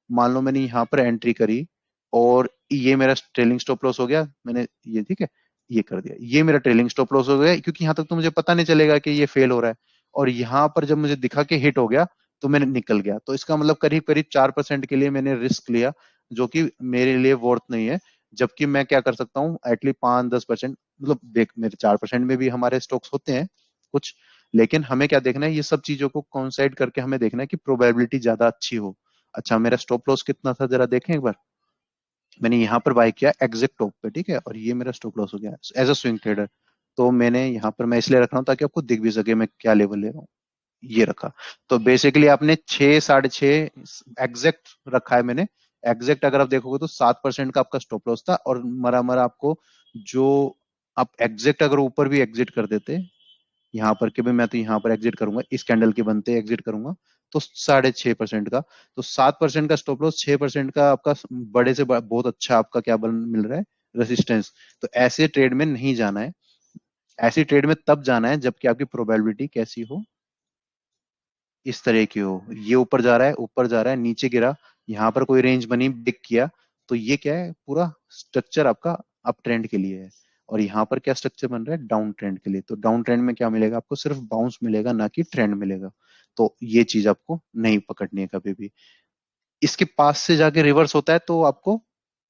मान लो मैंने यहाँ पर एंट्री करी और ये मेरा ट्रेलिंग स्टॉप लॉस हो गया, मैंने ये, ठीक है, ये कर दिया, ये मेरा ट्रेलिंग स्टॉप लॉस हो गया, क्योंकि यहाँ तक तो मुझे पता नहीं चलेगा कि ये फेल हो रहा है। और यहाँ पर जब मुझे दिखा कि हिट हो गया तो मैंने निकल गया, तो इसका मतलब करीब करीब 4% के लिए मैंने रिस्क लिया, जो कि मेरे लिए वर्थ नहीं है। जबकि मैं क्या कर सकता हूँ, एटलीस्ट 5-10%, मतलब देख मेरे 4% में भी हमारे स्टॉक्स होते हैं कुछ, लेकिन हमें क्या देखना है, ये सब चीजों को कॉन्साइड करके हमें देखना है कि प्रोबेबिलिटी ज्यादा अच्छी हो। अच्छा मेरा स्टॉप लॉस कितना था जरा देखें एक बार। मैंने यहाँ पर बाय किया एग्जैक्ट टॉप पे, ठीक है, और ये मेरा स्टॉप लॉस हो गया एज अ स्विंग ट्रेडर। तो मैंने यहाँ पर, मैं इसलिए रख रहा हूँ ताकि आपको दिख भी सके मैं क्या लेवल ले रहा हूँ, ये रखा। तो बेसिकली आपने 6, 6.5 एग्जैक्ट रखा है मैंने, एग्जैक्ट अगर आप देखोगे तो 7% का आपका स्टॉप लॉस था, और मरा मरा आपको जो आप एग्जैक्ट अगर ऊपर भी एग्जिट कर देते यहाँ पर कि भाई मैं तो यहाँ पर एग्जिट करूंगा, इस कैंडल के बनते एग्जिट करूंगा, तो 6.5% का, तो 7% का स्टॉप लॉस, 6% का आपका बड़े से बहुत अच्छा आपका क्या बन मिल रहा है, रेसिस्टेंस। तो ऐसे ट्रेड में नहीं जाना है। ऐसी ट्रेड में तब जाना है जबकि आपकी प्रोबेबिलिटी कैसी हो, इस तरह की हो, ये ऊपर जा रहा है, ऊपर जा रहा है, नीचे गिरा, यहाँ पर कोई रेंज बनी, ब्रेक किया, तो ये क्या है, पूरा स्ट्रक्चर आपका अप ट्रेंड के लिए है। और यहाँ पर क्या स्ट्रक्चर बन रहा है, डाउन ट्रेंड के लिए। तो डाउन ट्रेंड में क्या मिलेगा आपको, सिर्फ बाउंस मिलेगा, ना कि ट्रेंड मिलेगा। तो ये चीज आपको नहीं पकड़नी है कभी भी। इसके पास से जाके रिवर्स होता है तो आपको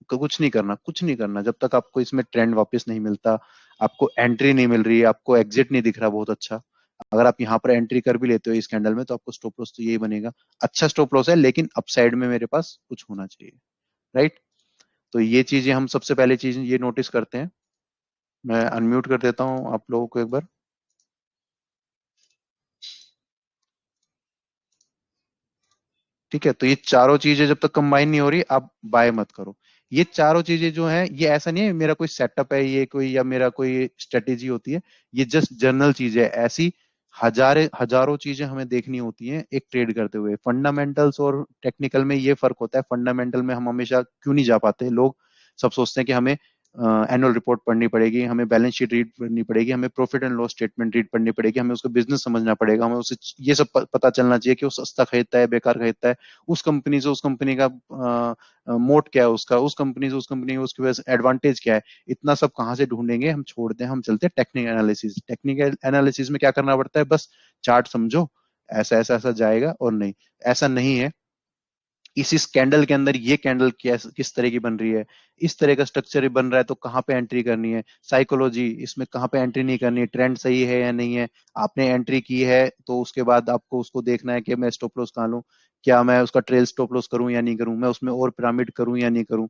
कुछ नहीं करना, कुछ नहीं करना, जब तक आपको इसमें ट्रेंड वापस नहीं मिलता, आपको एंट्री नहीं मिल रही है, आपको एग्जिट नहीं दिख रहा बहुत अच्छा। अगर आप यहाँ पर एंट्री कर भी लेते हो इस कैंडल में, तो आपको स्टॉप लॉस तो यही बनेगा, अच्छा स्टॉप लॉस है, लेकिन अपसाइड में मेरे पास कुछ होना चाहिए, राइट। तो ये चीजें हम सबसे पहले चीज ये नोटिस करते हैं। मैं अनम्यूट कर देता हूँ आप लोगों को एक बार। ठीक है, तो ये चारों चीजें जब तक कंबाइन नहीं हो रही, आप बाय मत करो। ये चारों चीजें जो है, ये ऐसा नहीं है मेरा कोई सेटअप है ये कोई, या मेरा कोई स्ट्रेटेजी होती है, ये जस्ट जनरल चीज है। ऐसी हजारे हजारों चीजें हमें देखनी होती हैं एक ट्रेड करते हुए। फंडामेंटल्स और टेक्निकल में ये फर्क होता है। फंडामेंटल में हम हमेशा क्यों नहीं जा पाते, लोग सब सोचते हैं कि हमें एनुअल रिपोर्ट पढ़नी पड़ेगी, हमें बैलेंस शीट रीड करनी पड़ेगी, हमें profit and loss statement read पढ़नी पड़ेगी, हमें उसका बिजनेस समझना पड़ेगा, हमें उसे ये सब पता चलना चाहिए कि वो सस्ता खरीदता है, बेकार खरीदता है, उस कंपनी से उस कंपनी का मोट क्या है उसका, उस कंपनी से उस कंपनी का उसकी वजह से एडवांटेज क्या है। इतना सब कहाँ से ढूंढेंगे, हम छोड़ते हैं, हम चलते हैं टेक्निकल एनालिसिस। टेक्निकल एनालिसिस में क्या करना पड़ता है, बस चार्ट समझो, ऐसा ऐसा ऐसा जाएगा, और नहीं, ऐसा नहीं है। इस कैंडल के अंदर ये कैंडल किस तरह की बन रही है, इस तरह का स्ट्रक्चर बन रहा है, तो कहाँ पे एंट्री करनी है, साइकोलॉजी इसमें कहाँ पे एंट्री नहीं करनी है, ट्रेंड सही है या नहीं है। आपने एंट्री की है तो उसके बाद आपको उसको देखना है कि मैं स्टॉप लॉस कहाँ लूं, क्या मैं उसका ट्रेल स्टॉप लॉस करूं या नहीं करूं, मैं उसमें और पिरामिड करूं या नहीं करूं,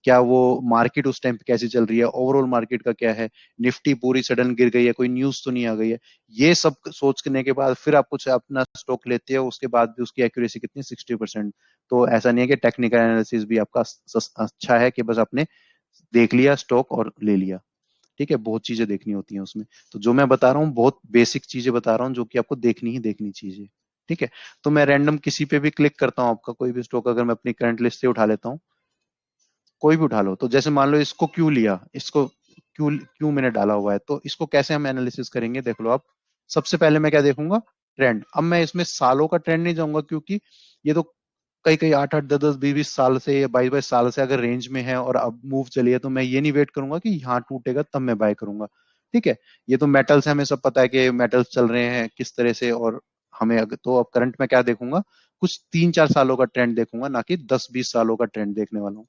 क्या वो मार्केट उस टाइम पे कैसी चल रही है, ओवरऑल मार्केट का क्या है, निफ्टी पूरी सडन गिर गई है, कोई न्यूज तो नहीं आ गई है। ये सब सोचने के बाद फिर आप कुछ अपना स्टॉक लेते हो, उसके बाद भी उसकी एक्यूरेसी कितनी, 60%। तो ऐसा नहीं है कि टेक्निकल एनालिसिस भी आपका अच्छा है कि बस आपने देख लिया स्टॉक और ले लिया। ठीक है, बहुत चीजें देखनी होती हैं उसमें। तो जो मैं बता रहा हूँ बहुत बेसिक चीजें बता रहा हूँ, जो कि आपको देखनी ही देखनी चीजें। ठीक है, तो मैं रैंडम किसी पे भी क्लिक करता हूँ, आपका कोई भी स्टॉक अगर मैं अपनी करंट लिस्ट से उठा लेता हूँ, कोई भी उठा लो, तो जैसे मान लो इसको क्यों लिया, इसको क्यों क्यों मैंने डाला हुआ है, तो इसको कैसे हम एनालिसिस करेंगे, देख लो आप। सबसे पहले मैं क्या देखूंगा, ट्रेंड। अब मैं इसमें सालों का ट्रेंड नहीं जाऊंगा, क्योंकि ये तो कई कई 8 8 10 10 20 20 साल से या 22 22 साल से अगर रेंज में है और अब मूव चली है, तो मैं ये नहीं वेट करूंगा कि यहाँ टूटेगा तब मैं बाय करूंगा। ठीक है, ये तो मेटल्स है, हमें सब पता है कि मेटल्स चल रहे हैं किस तरह से, और हमें तो अब करंट में क्या देखूंगा, कुछ 3 4 सालों का ट्रेंड देखूंगा, ना कि 10 20 सालों का ट्रेंड देखने वाला हूँ।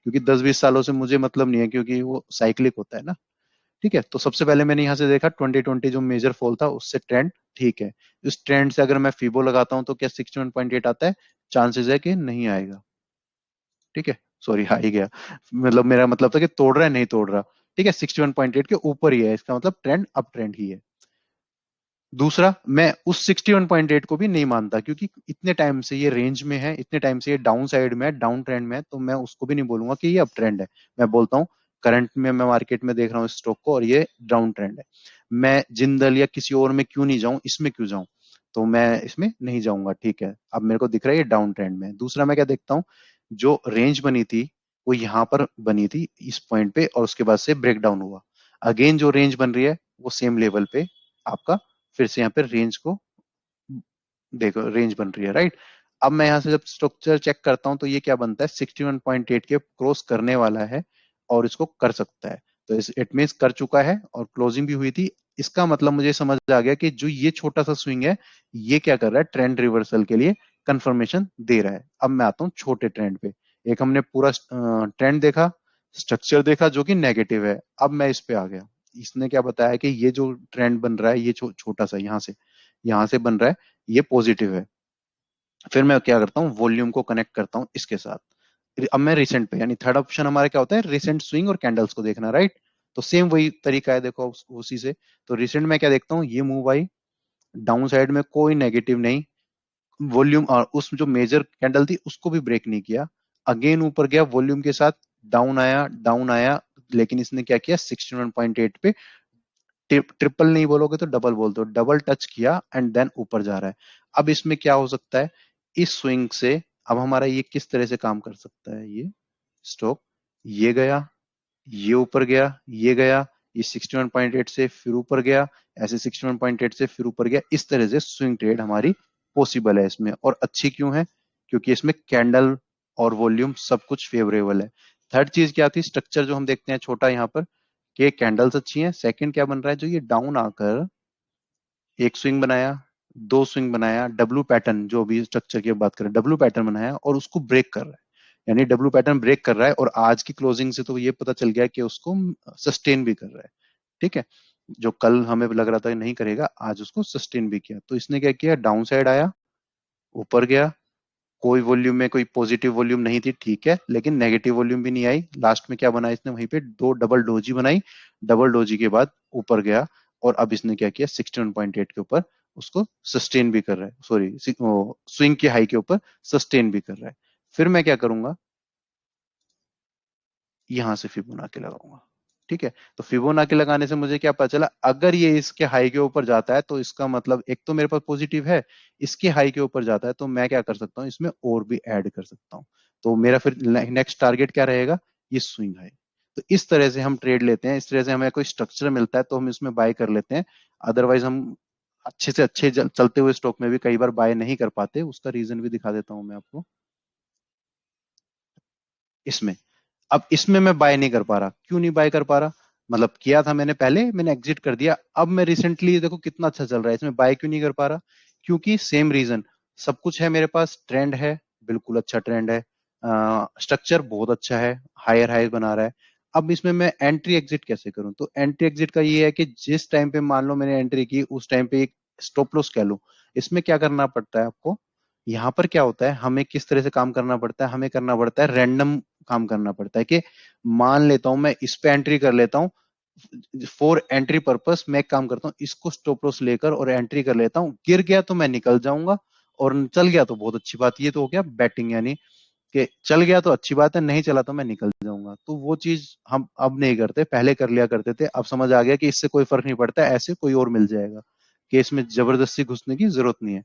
क्योंकि 10 20 सालों से मुझे मतलब नहीं है, क्योंकि वो साइक्लिक होता है ना। ठीक है, तो सबसे पहले मैंने यहाँ से देखा 2020 जो मेजर फॉल था उससे ट्रेंड ठीक है। इस ट्रेंड से अगर मैं फीबो लगाता हूँ तो क्या 61.8 आता है, चांसेस है कि नहीं आएगा। ठीक है, सॉरी आ ही गया, मतलब मेरा मतलब था कि तोड़ रहा है नहीं तोड़ रहा। ठीक है, 61.8 के ऊपर ही है, इसका मतलब ट्रेंड अप ट्रेंड ही है। दूसरा, मैं उस 61.8 को भी नहीं मानता, क्योंकि इतने टाइम से ये रेंज में है, इतने टाइम से ये डाउन साइड में है, डाउन ट्रेंड में है, तो मैं उसको भी नहीं बोलूंगा कि ये अप ट्रेंड है। मैं बोलता हूँ करंट में मैं मार्केट में देख रहा हूँ स्टॉक को, और ये डाउन ट्रेंड है। मैं जिंदल या किसी और में क्यों नहीं जाऊं, इसमें क्यों जाऊं, तो मैं इसमें नहीं जाऊंगा। ठीक है, अब मेरे को दिख रहा है ये डाउन ट्रेंड में है। दूसरा मैं क्या देखता हूँ, जो रेंज बनी थी वो यहाँ पर बनी थी इस पॉइंट पे, और उसके बाद से ब्रेक डाउन हुआ। अगेन जो रेंज बन रही है वो सेम लेवल पे आपका फिर से यहाँ पे रेंज को देखो, रेंज बन रही है, राइट। अब मैं यहाँ से जब स्ट्रक्चर चेक करता हूँ तो ये क्या बनता है, 61.8 के क्रॉस करने वाला है और इसको कर सकता है। तो इट मीन्स कर चुका है और क्लोजिंग भी हुई थी। इसका मतलब मुझे समझ आ गया कि जो ये छोटा सा स्विंग है, ये क्या कर रहा है, ट्रेंड रिवर्सल के लिए कंफर्मेशन दे रहा है। अब मैं आता हूँ छोटे ट्रेंड पे। एक हमने पूरा ट्रेंड देखा, स्ट्रक्चर देखा जो कि नेगेटिव है। अब मैं इस पे आ गया, इसने क्या बताया कि ये जो ट्रेंड बन रहा है ये छोटा सा यहाँ से बन रहा है, ये पॉजिटिव है। फिर मैं क्या करता हूँ, वॉल्यूम को कनेक्ट करता हूँ इसके साथ। अब मैं रिसेंट पे, यानी थर्ड ऑप्शन हमारा क्या होता है, रिसेंट स्विंग और कैंडल्स को देखना, राइट। तो सेम वही तरीका है, देखो उसी से। तो रिसेंट में क्या देखता हूँ, ये मूव आई डाउन साइड में, कोई नेगेटिव नहीं, वॉल्यूम और उस जो मेजर कैंडल थी उसको भी ब्रेक नहीं किया। अगेन ऊपर गया वॉल्यूम के साथ, डाउन आया, लेकिन इसने क्या किया 61.8 पे, ट्रिपल नहीं बोलोगे तो डबल बोल दो, डबल टच किया एंड देन ऊपर जा रहा है। अब इसमें क्या हो सकता है, इस स्विंग से अब हमारा ये किस तरह से काम कर सकता है, ये स्टॉक, ये गया, ये ऊपर गया, ये गया, ये 61.8 से फिर ऊपर गया, ऐसे 61.8 से फिर ऊपर गया, इस तरह से स्विंग ट्रेड हमारी पॉसिबल है इसमें। और अच्छी क्यों है, क्योंकि इसमें कैंडल और वॉल्यूम सब कुछ फेवरेबल है। थर्ड चीज क्या थी, स्ट्रक्चर जो हम देखते हैं छोटा यहाँ पर, कि कैंडल्स अच्छी हैं। सेकंड क्या बन रहा है, जो ये डाउन आकर एक स्विंग बनाया, दो स्विंग बनाया, डब्ल्यू पैटर्न, जो भी स्ट्रक्चर की बात करें, डब्ल्यू पैटर्न बनाया और उसको ब्रेक कर रहा है, यानी डब्ल्यू पैटर्न ब्रेक कर रहा है। और आज की क्लोजिंग से तो ये पता चल गया कि उसको सस्टेन भी कर रहा है। ठीक है, जो कल हमें लग रहा था कि नहीं करेगा, आज उसको सस्टेन भी किया। तो इसने क्या किया, डाउन साइड आया, ऊपर गया, कोई वॉल्यूम में कोई पॉजिटिव वॉल्यूम नहीं थी, ठीक है, लेकिन नेगेटिव वॉल्यूम भी नहीं आई। लास्ट में क्या बना इसने, वहीं पे दो डबल डोजी बनाई, डबल डोजी के बाद ऊपर गया, और अब इसने क्या किया 61.8 के ऊपर उसको सस्टेन भी कर रहा है, सॉरी स्विंग की हाई के ऊपर सस्टेन भी कर रहा है। फिर मैं क्या करूंगा, यहां से फिबोनाची लगाऊंगा। ठीक है, तो फिबोनाची लगाने से मुझे क्या पता चला, अगर ये इसके हाई के ऊपर जाता है तो इसका मतलब एक तो मेरे पास पॉजिटिव है, इसके हाई के ऊपर जाता है तो मैं क्या कर सकता हूँ, इसमें और भी ऐड कर सकता हूँ। तो मेरा फिर नेक्स्ट टारगेट क्या रहेगा, ये स्विंग हाई। तो इस तरह से हम ट्रेड लेते हैं, इस तरह से हमें कोई स्ट्रक्चर मिलता है तो हम इसमें बाय कर लेते हैं। अदरवाइज हम अच्छे से अच्छे चलते हुए स्टॉक में भी कई बार बाय नहीं कर पाते, उसका रीजन भी दिखा देता हूं मैं आपको इसमें। अब इसमें मैं बाय नहीं कर पा रहा, क्यों नहीं बाय कर पा रहा, मतलब किया था मैंने पहले, मैंने एग्जिट कर दिया, अब मैं रिसेंटली देखो कितना अच्छा चल रहा है, इसमें बाय क्यों नहीं कर पा रहा, क्योंकि सेम रीजन, सब कुछ है मेरे पास, ट्रेंड है, बिल्कुल अच्छा ट्रेंड है, स्ट्रक्चर बहुत अच्छा है, हायर हाई बना रहा है। अब इसमें मैं एंट्री एग्जिट कैसे करूं, तो एंट्री एग्जिट का ये है कि जिस टाइम पे मान लो मैंने एंट्री की, उस टाइम पे एक स्टॉप लॉस कह लो। इसमें क्या करना पड़ता है आपको, यहाँ पर क्या होता है, हमें किस तरह से काम करना पड़ता है, हमें करना पड़ता है रैंडम काम करना पड़ता है, कि मान लेता हूं मैं इस पे एंट्री कर लेता हूँ, फॉर एंट्री पर्पस मैं एक काम करता हूँ, इसको स्टॉप लॉस लेकर और एंट्री कर लेता हूँ, गिर गया तो मैं निकल जाऊंगा, और चल गया तो बहुत अच्छी बात, ये तो हो गया बैटिंग, यानी कि चल गया तो अच्छी बात है, नहीं चला तो मैं निकल जाऊंगा। तो वो चीज हम अब नहीं करते, पहले कर लिया करते थे, अब समझ आ गया कि इससे कोई फर्क नहीं पड़ता, ऐसे कोई और मिल जाएगा, कि इसमें जबरदस्ती घुसने की जरूरत नहीं है।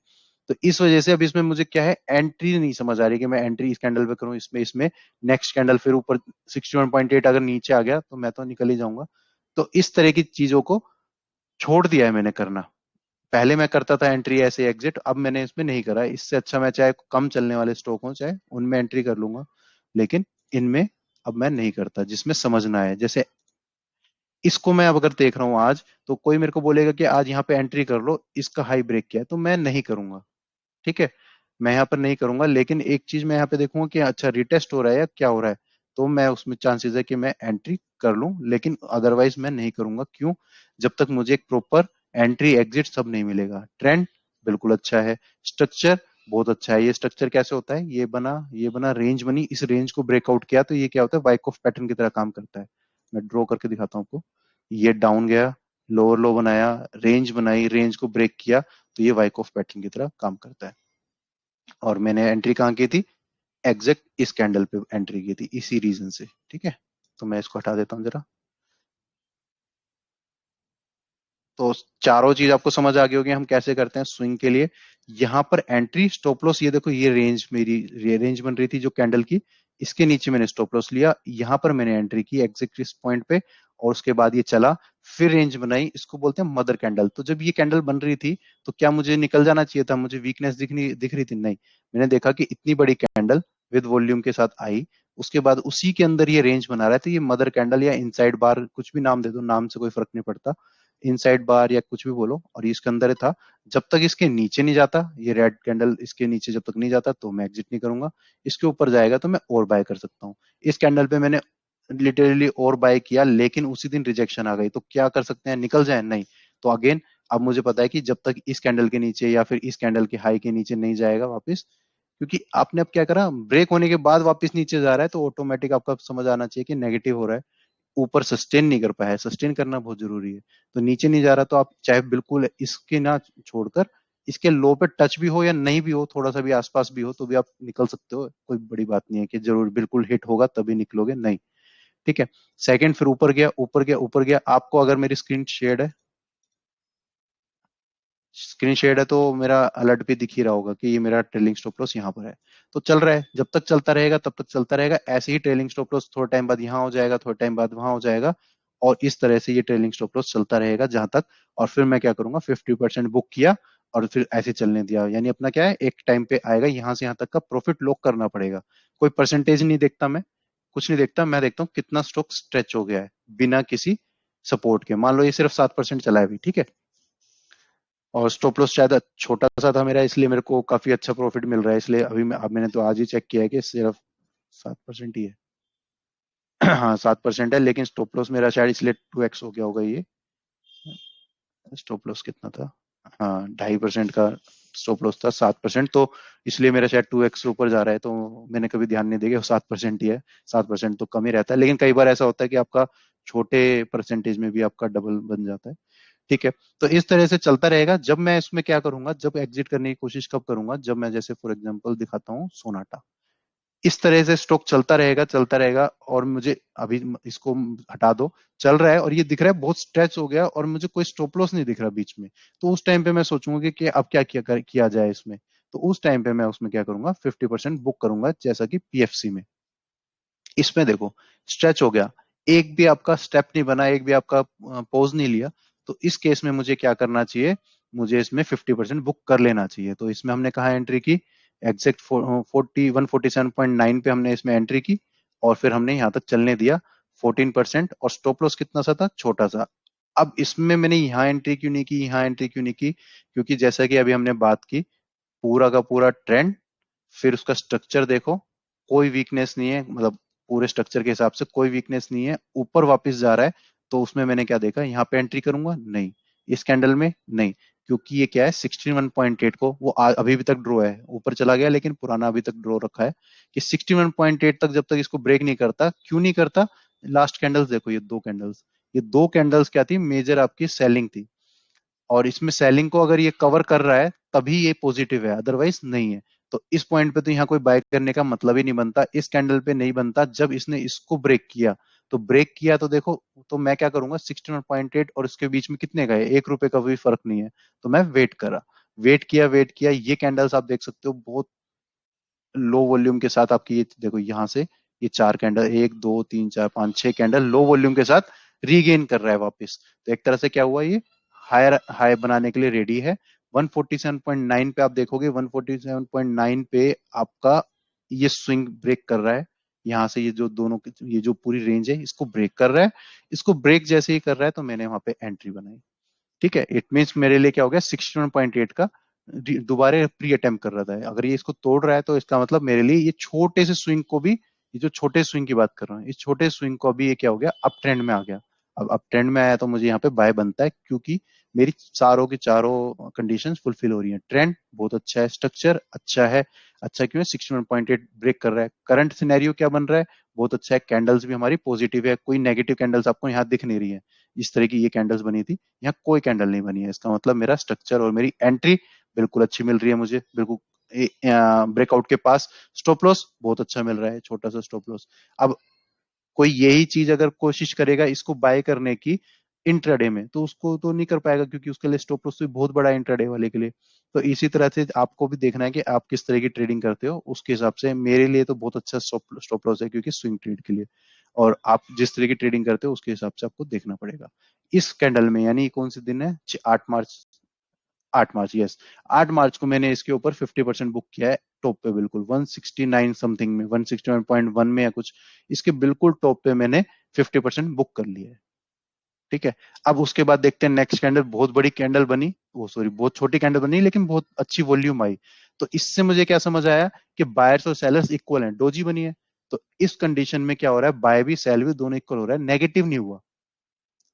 तो इस वजह से अब इसमें मुझे क्या है, एंट्री नहीं समझ आ रही कि मैं एंट्री इस कैंडल पे करूं, इसमें इसमें नेक्स्ट कैंडल फिर ऊपर 61.8 अगर नीचे आ गया तो मैं तो निकल ही जाऊंगा। तो इस तरह की चीजों को छोड़ दिया है मैंने करना। पहले मैं करता था एंट्री ऐसे एग्जिट, अब मैंने इसमें नहीं करा। इससे अच्छा मैं चाहे कम चलने वाले स्टॉक हो, चाहे उनमें एंट्री कर लूंगा, लेकिन इनमें अब मैं नहीं करता, जिसमें समझना है। जैसे इसको मैं अब अगर देख रहा हूं आज, तो कोई मेरे को बोलेगा कि आज यहाँ पे एंट्री कर लो, इसका हाई ब्रेक किया है, तो मैं नहीं करूंगा। ठीक है, मैं यहाँ पर नहीं करूंगा, लेकिन एक चीज मैं यहाँ पे देखूंगा कि अच्छा रिटेस्ट हो रहा है या क्या हो रहा है, तो मैं उसमें चांसेस है कि मैं एंट्री कर लूं, लेकिन अदरवाइज मैं नहीं करूंगा। क्यों, जब तक मुझे एक प्रॉपर एंट्री एग्जिट सब नहीं मिलेगा। ट्रेंड बिल्कुल अच्छा है, स्ट्रक्चर बहुत अच्छा है। ये स्ट्रक्चर कैसे होता है, ये बना रेंज बनी, इस रेंज को ब्रेकआउट किया तो ये क्या होता है, वाइकॉफ पैटर्न की तरह काम करता है। मैं ड्रॉ करके दिखाता हूँ आपको, ये डाउन गया, लोअर लो बनाया, रेंज बनाई, रेंज को ब्रेक किया, तो ये वाइकॉफ पैटर्न की तरह काम करता है। और मैंने एंट्री कहाँ की थी, एग्जैक्ट इस कैंडल पे एंट्री की थी, इसी रीजन से। ठीक है, तो मैं इसको हटा देता हूँ जरा। तो चारों चीज आपको समझ आ गई होगी हम कैसे करते हैं स्विंग के लिए। यहाँ पर एंट्री, स्टॉप लॉस, ये देखो ये रेंज मेरी, ये रेंज बन रही थी जो कैंडल की, इसके नीचे मैंने स्टॉप लॉस लिया, यहाँ पर मैंने एंट्री की एग्जैक्ट इस पॉइंट पे, और उसके बाद ये चला, फिर रेंज बनाई, इसको बोलते हैं मदर कैंडल। तो जब ये कैंडल बन रही थी तो क्या मुझे निकल जाना चाहिए था, मुझे वीकनेस दिख रही थी, नहीं, मैंने देखा कि इतनी बड़ी कैंडल विद वॉल्यूम के साथ आई, उसके बाद उसी के अंदर ये रेंज बना रहा है, तो ये मदर कैंडल या इनसाइड बार, कुछ भी नाम दे दो, नाम से कोई फर्क नहीं पड़ता, इनसाइड बार या कुछ भी बोलो, और ये इसके अंदर था। जब तक इसके नीचे नहीं जाता, ये रेड कैंडल इसके नीचे जब तक नहीं जाता तो मैं एग्जिट नहीं करूंगा। इसके ऊपर जाएगा तो मैं और बाय कर सकता हूँ। इस कैंडल पे मैंने लिटरली और बाय किया, लेकिन उसी दिन रिजेक्शन आ गई, तो क्या कर सकते हैं, निकल जाए, नहीं। तो अगेन अब मुझे पता है कि जब तक इस कैंडल के नीचे या फिर इस कैंडल के हाई के नीचे नहीं जाएगा वापस, क्योंकि आपने अब क्या करा, ब्रेक होने के बाद वापस नीचे जा रहा है, तो ऑटोमेटिक आपका समझ आना चाहिए कि नेगेटिव हो रहा है, ऊपर सस्टेन नहीं कर पाया है, सस्टेन करना बहुत जरूरी है। तो नीचे नहीं जा रहा तो आप चाहे बिल्कुल इसके ना छोड़कर इसके लो पे टच भी हो या नहीं भी हो, थोड़ा सा भी आसपास भी हो, तो भी आप निकल सकते हो, कोई बड़ी बात नहीं है कि जरूर बिल्कुल हिट होगा तभी निकलोगे, नहीं। ठीक है। सेकंड, फिर ऊपर गया, ऊपर गया, ऊपर गया। आपको अगर मेरी स्क्रीन शेड है, स्क्रीन शेड है, तो मेरा अलर्ट भी दिख ही रहा होगा कि ये मेरा ट्रेलिंग स्टॉप लॉस यहाँ पर है। तो चल रहा है, जब तक चलता रहेगा तब तक चलता रहेगा। ऐसे ही ट्रेलिंग स्टॉप लॉस थोड़ा टाइम बाद यहाँ हो जाएगा, थोड़ा टाइम बाद वहां हो जाएगा, और इस तरह से ये ट्रेलिंग स्टॉप लॉस चलता रहेगा जहां तक। और फिर मैं क्या करूंगा, 50% बुक किया और फिर ऐसे चलने दिया, यानी अपना क्या है, एक टाइम पे आएगा यहाँ से यहाँ तक का प्रॉफिट लॉक करना पड़ेगा। कोई परसेंटेज नहीं देखता मैं, कुछ नहीं देखता, मैं देखता हूँ कितना स्टॉक स्ट्रेच हो गया है बिना किसी सपोर्ट के। मान लो ये सिर्फ 7% चला है अभी, ठीक है, और स्टॉप लॉस शायद छोटा सा था मेरा, इसलिए मेरे को काफी अच्छा प्रॉफिट मिल रहा है, इसलिए अभी अब मैंने तो आज ही चेक किया है कि सिर्फ 7% ही है। हाँ 7% है, लेकिन स्टॉप लॉस मेरा शायद इसलिए 2x हो गया होगा ये। स्टॉप लॉस कितना था, हाँ 2.5% का स्टॉप लॉस था, 7%, तो इसलिए मेरा शायद 2x ऊपर जा रहा है, तो मैंने कभी ध्यान नहीं दिया 7% ही है। 7% तो कम ही रहता है, लेकिन कई बार ऐसा होता है कि आपका छोटे परसेंटेज में भी आपका डबल बन जाता है। ठीक है। तो इस तरह से चलता रहेगा। जब मैं इसमें क्या करूंगा, जब एग्जिट करने की कोशिश कब करूंगा, जब मैं जैसे फॉर एग्जांपल दिखाता हूँ सोनाटा, इस तरह से स्टॉक चलता रहेगा, चलता रहेगा, और मुझे अभी इसको हटा दो, चल रहा है और ये दिख रहा है बहुत स्ट्रेच हो गया और मुझे कोई स्टॉप लॉस नहीं दिख रहा बीच में, तो उस टाइम पे मैं सोचूंगा कि अब क्या किया जाए इसमें। तो उस टाइम पे मैं उसमें क्या करूंगा, 50% बुक करूंगा, जैसा कि पीएफसी में। इसमें देखो स्ट्रेच हो गया, एक भी आपका स्टेप नहीं बना, एक भी आपका पोज नहीं लिया, तो इस केस में मुझे क्या करना चाहिए, मुझे इसमें 50% बुक कर लेना चाहिए। तो इसमें हमने कहा एंट्री की, एग्जैक्ट 147.9 पे हमने इसमें एंट्री की, और फिर हमने यहां तक चलने दिया 14%, और स्टॉप लॉस कितना सा था, छोटा सा। अब इसमें मैंने यहाँ एंट्री क्यों नहीं की, यहाँ एंट्री क्यों नहीं की, क्योंकि जैसा कि अभी हमने बात की, पूरा का पूरा ट्रेंड, फिर उसका स्ट्रक्चर देखो, कोई वीकनेस नहीं है, मतलब पूरे स्ट्रक्चर के हिसाब से कोई वीकनेस नहीं है, ऊपर वापस जा रहा है। तो उसमें मैंने क्या देखा, यहाँ पे एंट्री करूंगा, नहीं, इस कैंडल में नहीं, क्योंकि ये क्या है 61.8 को वो अभी भी तक ड्रॉ है, ऊपर चला गया लेकिन पुराना अभी तक ड्रॉ रखा है, कि 61.8 तक जब तक इसको ब्रेक नहीं करता, क्यों नहीं करता। लास्ट कैंडल्स देखो, ये दो कैंडल्स, ये दो कैंडल्स क्या थी, मेजर आपकी सेलिंग थी, और इसमें सेलिंग को अगर ये कवर कर रहा है तभी ये पॉजिटिव है, अदरवाइज नहीं है। तो इस पॉइंट पे तो यहाँ कोई बाय करने का मतलब ही नहीं बनता, इस कैंडल पे नहीं बनता। जब इसने इसको ब्रेक किया, तो ब्रेक किया तो देखो, तो मैं क्या करूंगा, 61.8 और इसके बीच में कितने गए, 1 रुपए का भी फर्क नहीं है, तो मैं वेट करा, वेट किया, वेट किया। ये कैंडल्स आप देख सकते हो बहुत लो वॉल्यूम के साथ आपकी, ये देखो यहाँ से ये चार कैंडल, 1 2 3 4 5 6 कैंडल लो वॉल्यूम के साथ रीगेन कर रहा है वापस। तो एक तरह से क्या हुआ, ये हायर हाई बनाने के लिए रेडी है। 147.9 पे आप देखोगे, 147.9 पे आपका ये स्विंग ब्रेक कर रहा है, यहाँ से ये जो दोनों ये जो पूरी रेंज है इसको ब्रेक कर रहा है। इसको ब्रेक जैसे ही कर रहा है तो मैंने वहां पे एंट्री बनाई। ठीक है, इट मीन्स मेरे लिए क्या हो गया, 61.8 का दोबारा प्री अटेम्प्ट कर रहा था। अगर ये इसको तोड़ रहा है तो इसका मतलब मेरे लिए ये छोटे से स्विंग को भी, ये जो छोटे स्विंग की बात कर रहा हूँ, इस छोटे स्विंग को भी ये क्या हो गया, अप ट्रेंड में आ गया। अब अप ट्रेंड में आया तो मुझे यहाँ पे बाय बनता है, क्योंकि मेरी चारों की चारों कंडीशंस फुलफिल हो रही हैं। ट्रेंड बहुत अच्छा है, स्ट्रक्चर अच्छा है। अच्छा क्यों है, 61.8 ब्रेक कर रहा है। करंट सिनेरियो क्या बन रहा है, बहुत अच्छा है। कैंडल्स भी हमारी पॉजिटिव है, कोई नेगेटिव कैंडल्स आपको यहाँ दिख नहीं रही है। इस तरह की ये कैंडल्स बनी थी, यहाँ कोई कैंडल नहीं बनी है, इसका मतलब मेरा स्ट्रक्चर और मेरी एंट्री बिल्कुल अच्छी मिल रही है मुझे, बिल्कुल ब्रेकआउट के पास। स्टॉप लॉस बहुत अच्छा मिल रहा है, छोटा सा स्टॉप लॉस। अब कोई यही चीज अगर कोशिश करेगा इसको बाय करने की इंट्राडे में, तो उसको तो नहीं कर पाएगा, क्योंकि उसके लिए स्टॉप लॉस भी बहुत बड़ा है इंट्राडे वाले के लिए। तो इसी तरह से आपको भी देखना है कि आप किस तरह की ट्रेडिंग करते हो, उसके हिसाब से मेरे लिए तो बहुत अच्छा स्टॉप लॉस है, क्योंकि स्विंग ट्रेड के लिए। और आप जिस तरह की ट्रेडिंग करते हो उसके हिसाब से आपको देखना पड़ेगा। इस कैंडल में, यानी कौन से दिन है, 8 मार्च, 8 मार्च, यस, 8 मार्च को मैंने इसके ऊपर 50% बुक किया है, टॉप पे बिल्कुल 169 समथिंग में, 161.1 में या कुछ, इसके बिल्कुल टॉप पे मैंने 50% बुक कर लिया है। ठीक है। अब उसके बाद देखते हैं नेक्स्ट कैंडल, बहुत बड़ी कैंडल बनी, वो सॉरी बहुत छोटी कैंडल बनी, लेकिन बहुत अच्छी वॉल्यूम आई। तो इससे मुझे क्या समझ आया कि बायर्स और सेलर्स इक्वल हैं, डोजी बनी है। तो इस कंडीशन में क्या हो रहा है, बाय भी सेल भी दोनों इक्वल हो रहा है, नेगेटिव नहीं हुआ।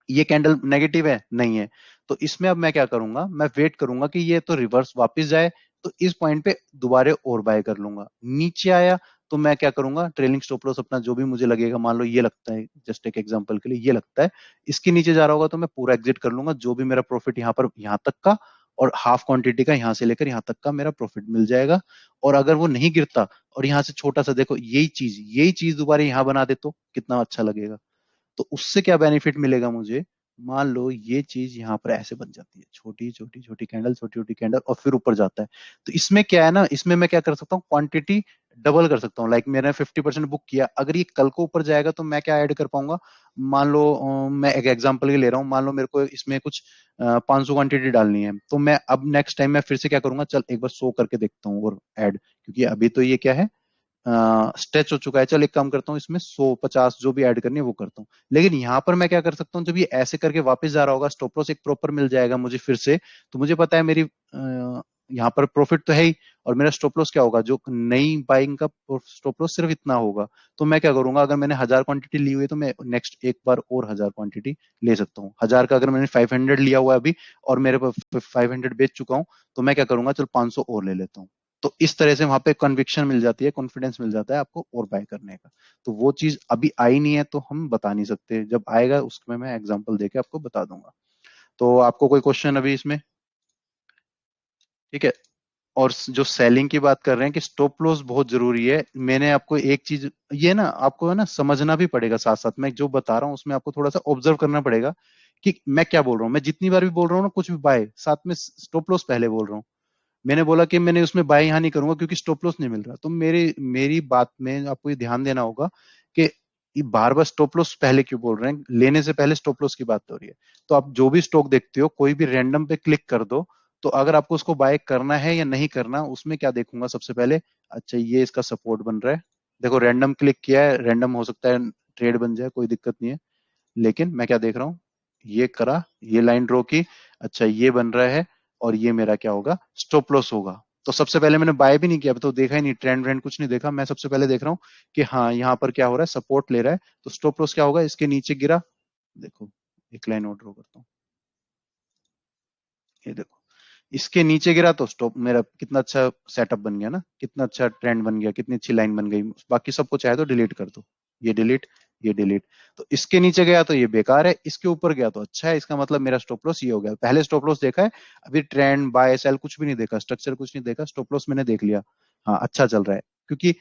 ये कैंडल नेगेटिव है, नहीं है। तो इसमें अब मैं क्या करूंगा, मैं वेट करूंगा कि ये तो रिवर्स वापस जाए, तो इस पॉइंट पे दोबारा और बाय कर लूंगा। नीचे आया तो मैं क्या करूंगा, ट्रेलिंग स्टॉप लॉस अपना जो भी मुझे लगेगा, मान लो ये लगता है, जस्ट एक एग्जांपल के लिए ये लगता है इसके नीचे जा रहा होगा, तो मैं पूरा एग्जिट कर लूंगा, जो भी मेरा प्रॉफिट यहाँ पर यहाँ तक का, और हाफ क्वांटिटी का यहां से लेकर यहां तक का मेरा प्रॉफिट मिल जाएगा। और अगर वो नहीं गिरता और यहाँ से छोटा सा देखो, यही चीज दोबारा यहाँ बना दे तो कितना अच्छा लगेगा। तो उससे क्या बेनिफिट मिलेगा मुझे, मान लो ये चीज यहाँ पर ऐसे बन जाती है, छोटी छोटी छोटी कैंडल, छोटी छोटी कैंडल, और फिर ऊपर जाता है। तो इसमें क्या है ना, इसमें मैं क्या कर सकता हूँ, क्वांटिटी डबल कर सकता हूँ। लाइक मैंने 50% बुक किया, अगर ये कल को ऊपर जाएगा तो मैं क्या ऐड कर पाऊंगा। मान लो मैं एक एग्जांपल के ले रहा हूँ, मान लो मेरे को इसमें कुछ 500 क्वांटिटी डालनी है, तो मैं अब नेक्स्ट टाइम मैं फिर से क्या करूंगा, चल एक बार 100 करके देखता हूँ और ऐड, क्योंकि अभी तो ये क्या है, स्ट्रेच हो चुका है। चल एक काम करता हूँ, इसमें 100 50 जो भी ऐड करनी है वो करता हूँ। लेकिन यहाँ पर मैं क्या कर सकता हूँ, जब ये ऐसे करके वापस जा रहा होगा, स्टॉप लॉस एक प्रॉपर मिल जाएगा मुझे फिर से, तो मुझे पता है मेरी यहाँ पर प्रॉफिट तो है ही, और मेरा स्टॉप लॉस क्या होगा, जो नई बाइंग का स्टॉप लॉस सिर्फ इतना होगा। तो मैं क्या करूंगा, अगर मैंने 1000 क्वांटिटी ली हुई है तो मैं नेक्स्ट एक बार और 1000 क्वांटिटी ले सकता हूँ। 1000 का अगर मैंने 500 लिया हुआ है अभी, और मेरे पास 500 बेच चुका हूँ, तो मैं क्या करूंगा, चल 500 और ले लेता हूँ। तो इस तरह से वहां पे कन्विक्शन मिल जाती है, कॉन्फिडेंस मिल जाता है आपको और बाय करने का। तो वो चीज अभी आई नहीं है तो हम बता नहीं सकते, जब आएगा उसमें मैं एग्जांपल देके आपको बता दूंगा। तो आपको कोई क्वेश्चन अभी इसमें? ठीक है। और जो सेलिंग की बात कर रहे हैं कि स्टॉप लॉस बहुत जरूरी है, मैंने आपको एक चीज ये ना, आपको है ना समझना भी पड़ेगा, साथ साथ मैं जो बता रहा हूँ उसमें आपको थोड़ा सा ऑब्जर्व करना पड़ेगा कि मैं क्या बोल रहा हूँ। मैं जितनी बार भी बोल रहा हूँ ना कुछ भी बाय, साथ में स्टॉप लॉस पहले बोल रहा हूँ। मैंने बोला कि मैंने उसमें बाय यहाँ नहीं करूंगा क्योंकि स्टॉप लॉस नहीं मिल रहा, तो मेरी मेरी बात में आपको ये ध्यान देना होगा कि ये बार बार स्टॉप लॉस पहले क्यों बोल रहे हैं, लेने से पहले स्टॉप लॉस की बात हो रही है। तो आप जो भी स्टॉक देखते हो, कोई भी रैंडम पे क्लिक कर दो, तो अगर आपको उसको बाय करना है या नहीं करना, उसमें क्या देखूंगा सबसे पहले, अच्छा ये इसका सपोर्ट बन रहा है। देखो रैंडम क्लिक किया है, रैंडम हो सकता है ट्रेड बन जाए, कोई दिक्कत नहीं है। लेकिन मैं क्या देख रहा हूँ, ये करा, ये लाइन ड्रॉ की, अच्छा ये बन रहा है, और ये मेरा क्या होगा, स्टॉप लॉस होगा। तो सबसे पहले मैंने बाय भी नहीं किया, अभी तो देखा ही नहीं, ट्रेंड व्रेंड कुछ नहीं देखा, मैं सबसे पहले देख रहा हूँ कि हाँ यहाँ पर क्या हो रहा है, सपोर्ट ले रहा है, तो स्टॉप लॉस क्या होगा, इसके नीचे गिरा। देखो एक लाइन और ड्रॉ करता हूँ, ये देखो इसके नीचे गिरा तो स्टॉप मेरा कितना अच्छा सेटअप बन गया ना, कितना अच्छा ट्रेंड बन गया, कितनी अच्छी लाइन बन गई। बाकी सबको चाहे तो डिलीट कर दो, ये डिलीट, ये डिलीट। तो इसके नीचे गया तो ये बेकार है, इसके ऊपर गया तो अच्छा है, इसका मतलब मेरा स्टॉप लॉस ये हो गया। पहले स्टॉप लॉस देखा है, अभी ट्रेंड बाय सेल कुछ भी नहीं देखा, स्ट्रक्चर कुछ नहीं देखा, स्टॉप लॉस मैंने देख लिया, हाँ अच्छा चल रहा है। क्योंकि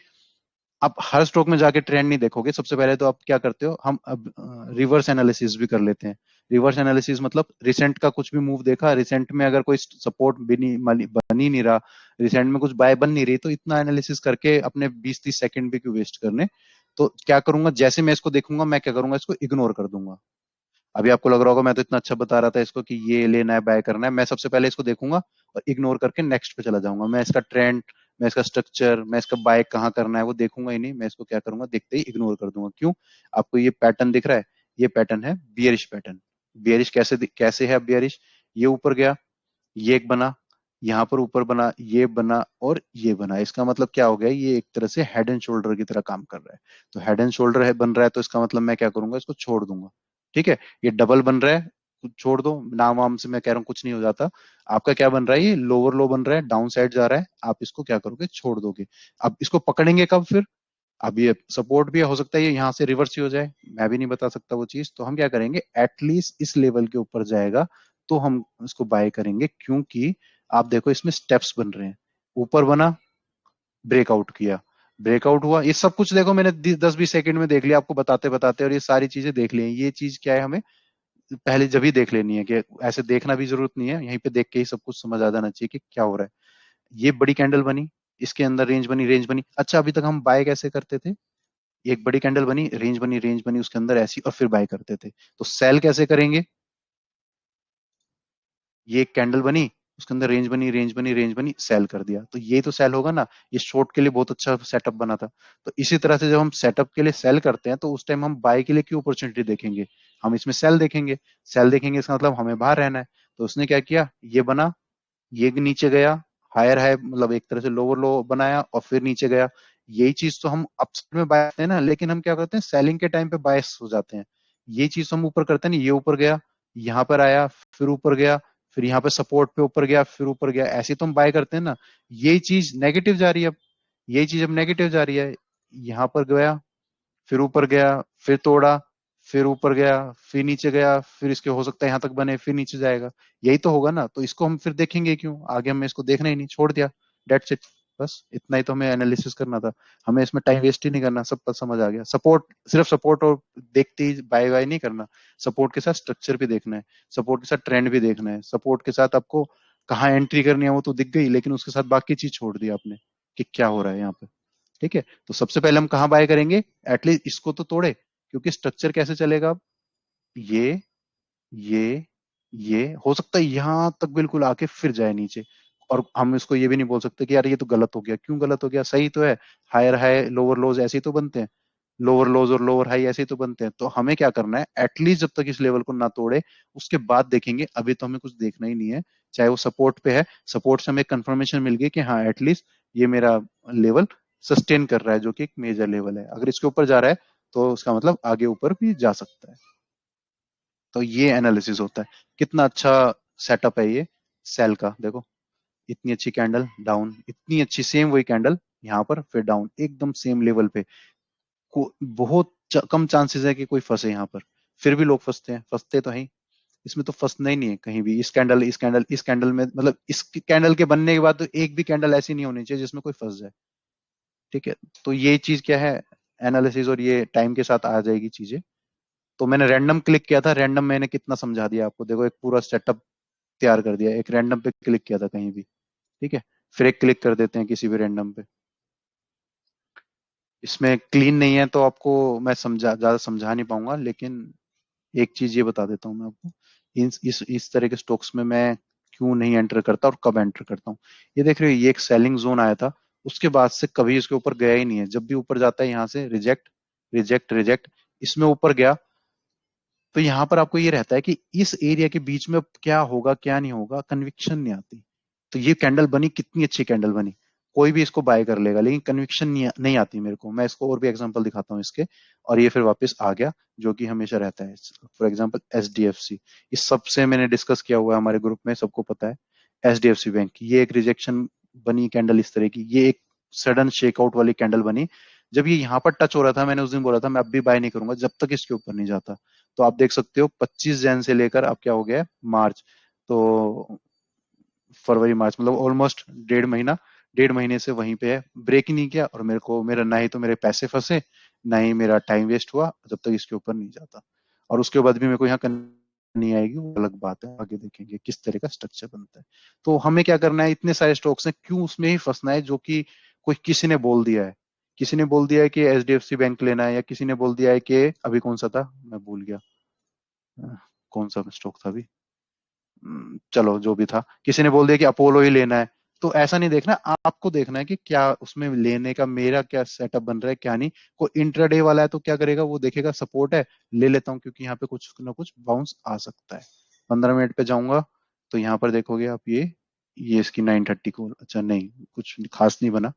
आप हर स्टॉक में जाके ट्रेंड नहीं देखोगे, सबसे पहले तो आप क्या करते हो, हम अब रिवर्स एनालिसिस भी कर लेते हैं। रिवर्स एनालिसिस मतलब रिसेंट का कुछ भी मूव देखा, रिसेंट में अगर कोई सपोर्ट भी नहीं बन ही नहीं रहा, रिसेंट में कुछ बाय बन नहीं रही, तो इतना एनालिसिस करके अपने 20 30 सेकंड भी क्यों वेस्ट करने। तो क्या करूंगा, जैसे मैं इसको देखूंगा मैं क्या करूंगा, इसको इग्नोर कर दूंगा। अभी आपको लग रहा होगा मैं तो इतना अच्छा बता रहा था इसको कि ये लेना है बाय करना है, मैं सबसे पहले इसको देखूंगा और इग्नोर करके नेक्स्ट पे चला जाऊंगा। मैं इसका ट्रेंड, मैं इसका स्ट्रक्चर, मैं इसका बाय कहाँ करना है वो देखूंगा ही नहीं, मैं इसको क्या करूंगा, देखते ही इग्नोर कर दूंगा। क्यों? आपको ये पैटर्न दिख रहा है, ये पैटर्न है बियरिश पैटर्न। बियरिश कैसे है बियरिश, ये ऊपर गया, ये एक बना, यहाँ पर ऊपर बना, ये बना और ये बना, इसका मतलब क्या हो गया, ये एक तरह से हेड एंड शोल्डर की तरह काम कर रहा है। तो हेड एंड शोल्डर है बन रहा है, तो इसका मतलब मैं क्या करूंगा, इसको छोड़ दूंगा। ठीक है। ये डबल बन रहा है, तो छोड़ दो, नाम वाम से मैं कह रहा हूँ कुछ नहीं हो जाता। आपका क्या बन रहा है, ये लोअर लो बन रहा है, डाउन साइड जा रहा है, आप इसको क्या करोगे, छोड़ दोगे। अब इसको पकड़ेंगे कब फिर, अब ये सपोर्ट भी हो सकता है ये यहाँ से रिवर्स ही हो जाए, मैं भी नहीं बता सकता वो चीज। तो हम क्या करेंगे, एटलीस्ट इस लेवल के ऊपर जाएगा तो हम इसको बाय करेंगे, क्योंकि आप देखो इसमें स्टेप्स बन रहे हैं। ऊपर बना, ब्रेकआउट किया, ब्रेकआउट हुआ, ये सब कुछ देखो मैंने 10 20 सेकंड में देख लिया आपको बताते बताते, और ये सारी चीजें देख ली हैं। ये चीज क्या है, हमें पहले जब ही देख लेनी है, कि ऐसे देखना भी जरूरत नहीं है, यहीं पे देख के ही सब कुछ समझ आ जाना चाहिए कि क्या हो रहा है। ये बड़ी कैंडल बनी, इसके अंदर रेंज बनी, रेंज बनी, अच्छा अभी तक हम बाय कैसे करते थे, एक बड़ी कैंडल बनी, रेंज बनी, रेंज बनी, उसके अंदर ऐसी, और फिर बाय करते थे। तो सेल कैसे करेंगे, ये एक कैंडल बनी, उसके अंदर रेंज बनी, रेंज बनी, रेंज बनी, सेल कर दिया, तो ये तो सेल होगा ना। ये शॉर्ट के लिए बहुत अच्छा सेटअप बना था। तो इसी तरह से जब हम सेटअप के लिए सेल करते हैं, तो उस टाइम हम बाय के लिए क्यों अपॉर्चुनिटी देखेंगे, हम इसमें सेल देखेंगे। सेल देखेंगे इसका मतलब हमें बाहर रहना है। तो उसने क्या किया, ये बना, ये नीचे गया, हायर हाई मतलब एक तरह से लोअर लो बनाया और फिर नीचे गया। यही चीज तो हम अपसाइड में बाय करते हैं ना, लेकिन हम क्या करते हैं, सेलिंग के टाइम पे बायस हो जाते हैं। ये चीज तो हम ऊपर करते हैं ना, ये ऊपर गया, यहाँ पर आया, फिर ऊपर गया, फिर यहाँ पे सपोर्ट पे ऊपर गया, फिर ऊपर गया, ऐसे तो हम बाय करते हैं ना। यही चीज नेगेटिव जा रही है अब, यही चीज अब नेगेटिव जा रही है। यहाँ पर गया, फिर ऊपर गया, फिर तोड़ा, फिर ऊपर गया, फिर नीचे गया, फिर इसके हो सकता है यहाँ तक बने, फिर नीचे जाएगा। यही तो होगा ना, तो इसको हम फिर देखेंगे क्यों, आगे हमें इसको देखना ही नहीं, छोड़ दिया, डेट्स इट। बस इतना ही तो हमें एनालिसिस करना था, हमें इसमें टाइम वेस्ट ही नहीं करना, सब बात समझ आ गया। सपोर्ट, सिर्फ सपोर्ट और देखते ही बाय बाय नहीं करना, सपोर्ट के साथ स्ट्रक्चर भी देखना है, सपोर्ट के साथ ट्रेंड भी देखना है, सपोर्ट के साथ आपको कहाँ एंट्री करनी है वो तो दिख गई, लेकिन उसके साथ बाकी चीज छोड़ दी आपने कि क्या हो रहा है यहाँ पे। ठीक है, तो सबसे पहले हम कहाँ बाय करेंगे, एटलीस्ट इसको तो तोड़े, क्योंकि स्ट्रक्चर कैसे चलेगा अब, ये ये ये हो सकता है यहां तक बिल्कुल आके फिर जाए नीचे, और हम इसको ये भी नहीं बोल सकते कि यार ये तो गलत हो गया, क्यों गलत हो गया, सही तो है। हायर हाई लोअर लोज ऐसे ही तो बनते हैं, लोअर लोज और लोअर हाई ऐसे ही तो बनते हैं। तो हमें क्या करना है, एटलीस्ट जब तक इस लेवल को ना तोड़े उसके बाद देखेंगे, अभी तो हमें कुछ देखना ही नहीं है। चाहे वो सपोर्ट पे है, सपोर्ट से हमें कंफर्मेशन मिल गई कि हाँ एटलीस्ट ये मेरा लेवल सस्टेन कर रहा है, जो कि एक मेजर लेवल है। अगर इसके ऊपर जा रहा है तो उसका मतलब आगे ऊपर भी जा सकता है। तो ये एनालिसिस होता है। कितना अच्छा सेटअप है ये सेल का, देखो इतनी अच्छी कैंडल डाउन, इतनी अच्छी सेम वही कैंडल यहाँ पर फिर डाउन, एकदम सेम लेवल पे। बहुत कम चांसेस है कि कोई फंसे यहाँ पर, फिर भी लोग फंसते हैं, फंसते तो हैं। इसमें तो फंसना ही नहीं है कहीं भी, इस कैंडल में, मतलब इस कैंडल के बनने के बाद तो एक भी कैंडल ऐसी नहीं होनी चाहिए जिसमें कोई फंस जाए। ठीक है, तो ये चीज क्या है, एनालिसिस, और ये टाइम के साथ आ जाएगी चीजें। तो मैंने रैंडम क्लिक किया था, रैंडम मैंने कितना समझा दिया आपको, देखो एक पूरा सेटअप तैयार कर दिया, एक रैंडम पे क्लिक किया था कहीं भी। ठीक है, फिर एक क्लिक कर देते हैं किसी भी रैंडम पे। इसमें क्लीन नहीं है तो आपको मैं ज्यादा समझा नहीं पाऊंगा, लेकिन एक चीज ये बता देता हूँ मैं आपको, इस तरह के स्टॉक्स में मैं क्यों नहीं एंटर करता और कब एंटर करता हूँ। ये देख रहे हो, ये एक सेलिंग जोन आया था, उसके बाद से कभी इसके ऊपर गया ही नहीं है। जब भी ऊपर जाता है यहाँ से रिजेक्ट रिजेक्ट रिजेक्ट, इसमें ऊपर गया तो यहाँ पर आपको ये रहता है कि इस एरिया के बीच में क्या होगा क्या नहीं होगा, कन्विक्शन नहीं आती। तो ये कैंडल बनी, कितनी अच्छी कैंडल बनी, कोई भी इसको बाय कर लेगा, लेकिन कन्विक्शन नहीं आती मेरे को। मैं इसको और भी एग्जांपल दिखाता हूँ इसके, और ये फिर वापस आ गया, जो कि हमेशा रहता है। फॉर एग्जांपल एचडीएफसी, इस सबसे मैंने डिस्कस किया हुआ है हमारे ग्रुप में, सबको पता है। एचडीएफसी बैंक, ये एक रिजेक्शन बनी कैंडल इस तरह की, ये एक सडन शेकआउट वाली कैंडल बनी। जब ये यहाँ पर टच हो रहा था, मैंने उस दिन बोला था मैं अब भी बाय नहीं करूंगा जब तक इसके ऊपर नहीं जाता। तो आप देख सकते हो 25 जन से लेकर अब क्या हो गया है, मार्च, तो फरवरी मार्च, मतलब ऑलमोस्ट 1.5 महीना, 1.5 महीने से वहीं पे है, ब्रेक ही नहीं किया। और मेरे को, मेरा ना ही तो मेरे पैसे फंसे, ना ही मेरा टाइम वेस्ट हुआ, जब तक इसके ऊपर नहीं जाता। और उसके बाद भी मेरे को यहाँ नहीं आएगी, वो अलग बात है, आगे देखेंगे किस तरह का स्ट्रक्चर बनता है। तो हमें क्या करना है, इतने सारे स्टॉक्स हैं, क्यों उसमें ही फंसना है जो कि कोई किसी ने बोल दिया है। किसी ने बोल दिया है कि एचडीएफसी बैंक लेना है, या किसी ने बोल दिया है कि अभी कौन सा था मैं भूल गया, कौन सा स्टॉक था अभी, चलो जो भी था, किसी ने बोल दिया कि अपोलो ही लेना है। तो ऐसा नहीं देखना, आपको देखना है कि क्या उसमें लेने का मेरा क्या सेटअप बन रहा है क्या नहीं। कोई इंट्राडे वाला है तो क्या करेगा, वो देखेगा सपोर्ट है, ले लेता हूँ, क्योंकि यहाँ पे कुछ ना कुछ बाउंस आ सकता है। 15 मिनट पे जाऊंगा तो यहाँ पर देखोगे आप, ये इसकी 9:30 को, अच्छा नहीं, कुछ खास नहीं बना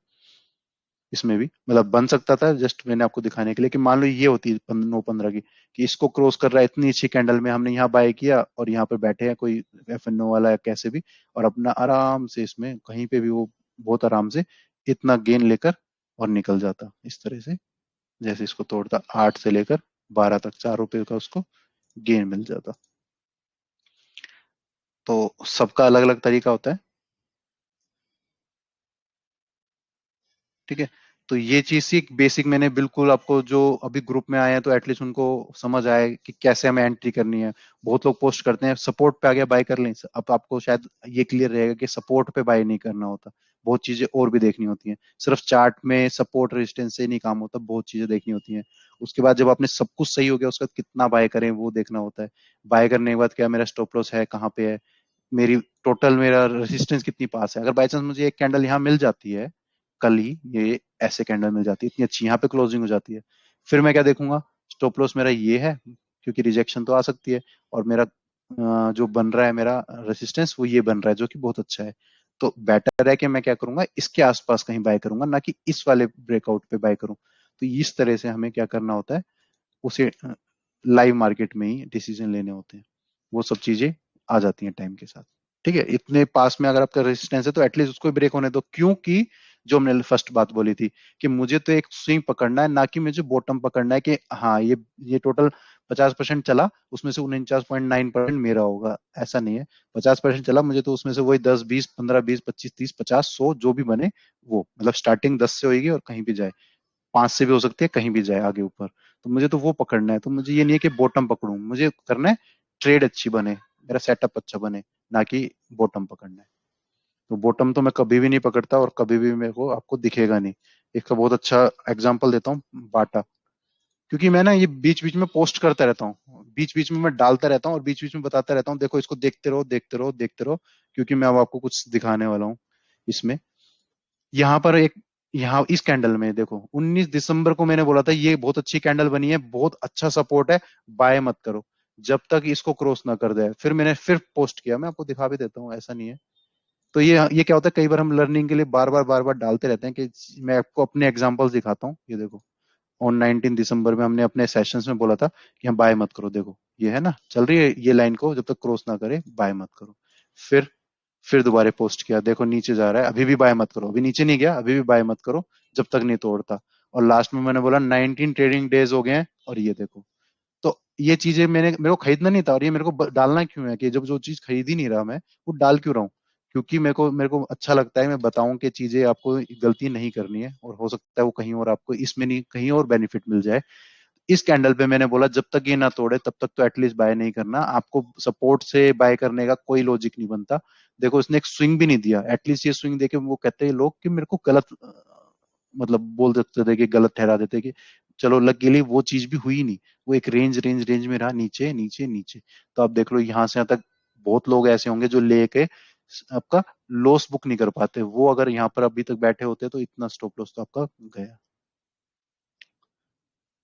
इसमें भी, मतलब बन सकता था, जस्ट मैंने आपको दिखाने के लिए कि मान लो ये होती है 9:15 की, कि इसको क्रॉस कर रहा है इतनी अच्छी कैंडल में, हमने यहाँ बाय किया और यहाँ पे बैठे हैं कोई एफएनओ वाला या कैसे भी, और अपना आराम से इसमें कहीं पे भी वो बहुत आराम से इतना गेन लेकर और निकल जाता इस तरह से। जैसे इसको तोड़ता 8 से लेकर 12 तक, 4 रुपए का उसको गेन मिल जाता। तो सबका अलग अलग तरीका होता है। ठीक है, तो ये चीज सी बेसिक मैंने बिल्कुल आपको, जो अभी ग्रुप में आए हैं तो एटलीस्ट उनको समझ आए कि कैसे हमें एंट्री करनी है। बहुत लोग पोस्ट करते हैं सपोर्ट पे आ गया बाय कर लें, अब आपको शायद ये क्लियर रहेगा कि सपोर्ट पे बाय नहीं करना होता, बहुत चीजें और भी देखनी होती हैं। सिर्फ चार्ट में सपोर्ट रेजिस्टेंस से नहीं काम होता, बहुत चीजें देखनी होती हैं। उसके बाद जब आपने सब कुछ सही हो गया, उसके बाद कितना बाय करें वो देखना होता है। बाय करने के बाद क्या मेरा स्टॉप लॉस है, कहाँ पे है, मेरी टोटल, मेरा रेजिस्टेंस कितनी पास है। अगर बाई चांस मुझे एक कैंडल यहाँ मिल जाती है, कल ही ये ऐसे कैंडल मिल जाती है इतनी अच्छी, यहाँ पे क्लोजिंग हो जाती है, फिर मैं क्या देखूंगा, स्टॉप लॉस मेरा ये है, क्योंकि रिजेक्शन तो आ सकती है, और मेरा जो बन रहा है मेरा रेसिस्टेंस वो ये बन रहा है, जो कि बहुत अच्छा है। तो बेटर है कि मैं क्या करूंगा, इसके आसपास कहीं बाय करूंगा, ना कि इस वाले ब्रेकआउट पे बाय करूं। तो इस तरह से हमें क्या करना होता है, उसे लाइव मार्केट में ही डिसीजन लेने होते हैं। वो सब चीजें आ जाती हैं टाइम के साथ। ठीक है, इतने पास में अगर आपका रेजिस्टेंस है तो एटलीस्ट उसको ब्रेक होने दो, क्योंकि जो हमने फर्स्ट बात बोली थी कि मुझे तो एक स्विंग पकड़ना है, ना कि मुझे बॉटम पकड़ना है कि हाँ ये टोटल 50% चला, उसमें से 49.9% मेरा होगा, ऐसा नहीं है। 50% चला मुझे, तो उसमें से वही 10, 20, 15, 20, 25, 30, 50, 100 जो भी बने वो, मतलब स्टार्टिंग 10 से होगी और कहीं भी जाए, 5 से भी हो सकती है, कहीं भी जाए आगे ऊपर। तो मुझे तो वो पकड़ना है। तो मुझे ये नहीं है कि बॉटम पकड़ूं, मुझे करना है ट्रेड अच्छी बने, मेरा सेटअप अच्छा बने, ना कि बॉटम पकड़ना है। तो बॉटम तो मैं कभी भी नहीं पकड़ता और कभी भी मेरे को आपको दिखेगा नहीं। इसका बहुत अच्छा एग्जांपल देता हूँ, बाटा। क्योंकि मैं ना ये बीच बीच में पोस्ट करता रहता हूँ, बीच बीच में मैं डालता रहता हूँ और बीच बीच में बताता रहता हूँ, देखो इसको देखते रहो, देखते रहो, देखते रहो। क्योंकि मैं अब आपको कुछ दिखाने वाला हूँ इसमें। यहाँ पर एक, यहाँ इस कैंडल में देखो, 19 दिसंबर को मैंने बोला था ये बहुत अच्छी कैंडल बनी है, बहुत अच्छा सपोर्ट है, बाय मत करो जब तक इसको क्रॉस ना कर दे। फिर मैंने फिर पोस्ट किया, मैं आपको दिखा भी देता हूँ, ऐसा नहीं है। तो ये क्या होता है, कई बार हम लर्निंग के लिए बार बार डालते रहते हैं कि मैं आपको अपने एग्जांपल्स दिखाता हूँ। ये देखो, ऑन 19 दिसंबर में हमने अपने सेशंस में बोला था कि हम बाय मत करो, देखो ये है ना, चल रही है ये लाइन को, जब तक क्रॉस ना करे बाय मत करो। फिर फिर दोबारा पोस्ट किया, देखो नीचे जा रहा है, अभी भी बाय मत करो, अभी नीचे नहीं गया, अभी भी बाय मत करो जब तक नहीं तोड़ता। और लास्ट में मैंने बोला 19 ट्रेडिंग डेज हो गए हैं और ये देखो। तो ये चीजें मेरे को खरीदना नहीं था, और ये मेरे को डालना क्यों है कि जब जो चीज खरीद ही नहीं रहा मैं, वो डाल क्यों रहा हूँ? क्योंकि मेरे को अच्छा लगता है मैं बताऊं कि चीजें आपको गलती नहीं करनी है, और हो सकता है वो कहीं और आपको इसमें नहीं कहीं और बेनिफिट मिल जाए। इस कैंडल पे मैंने बोला जब तक ये ना तोड़े तब तक तो एटलीस्ट बाय नहीं करना, आपको सपोर्ट से बाय करने का कोई लॉजिक नहीं बनता। देखो इसने एक स्विंग भी नहीं दिया, एटलीस्ट ये स्विंग देके वो कहते हैं लोग कि मेरे को गलत मतलब बोल देते थे कि गलत ठहरा देते कि चलो लग गई, वो चीज भी हुई नहीं। वो एक रेंज में रहा, नीचे नीचे नीचे। तो आप देख लो यहाँ से यहाँ तक बहुत लोग ऐसे होंगे जो लेके आपका लॉस बुक नहीं कर पाते, वो अगर यहाँ पर अभी तक बैठे होते तो इतना स्टॉप लॉस तो आपका गया,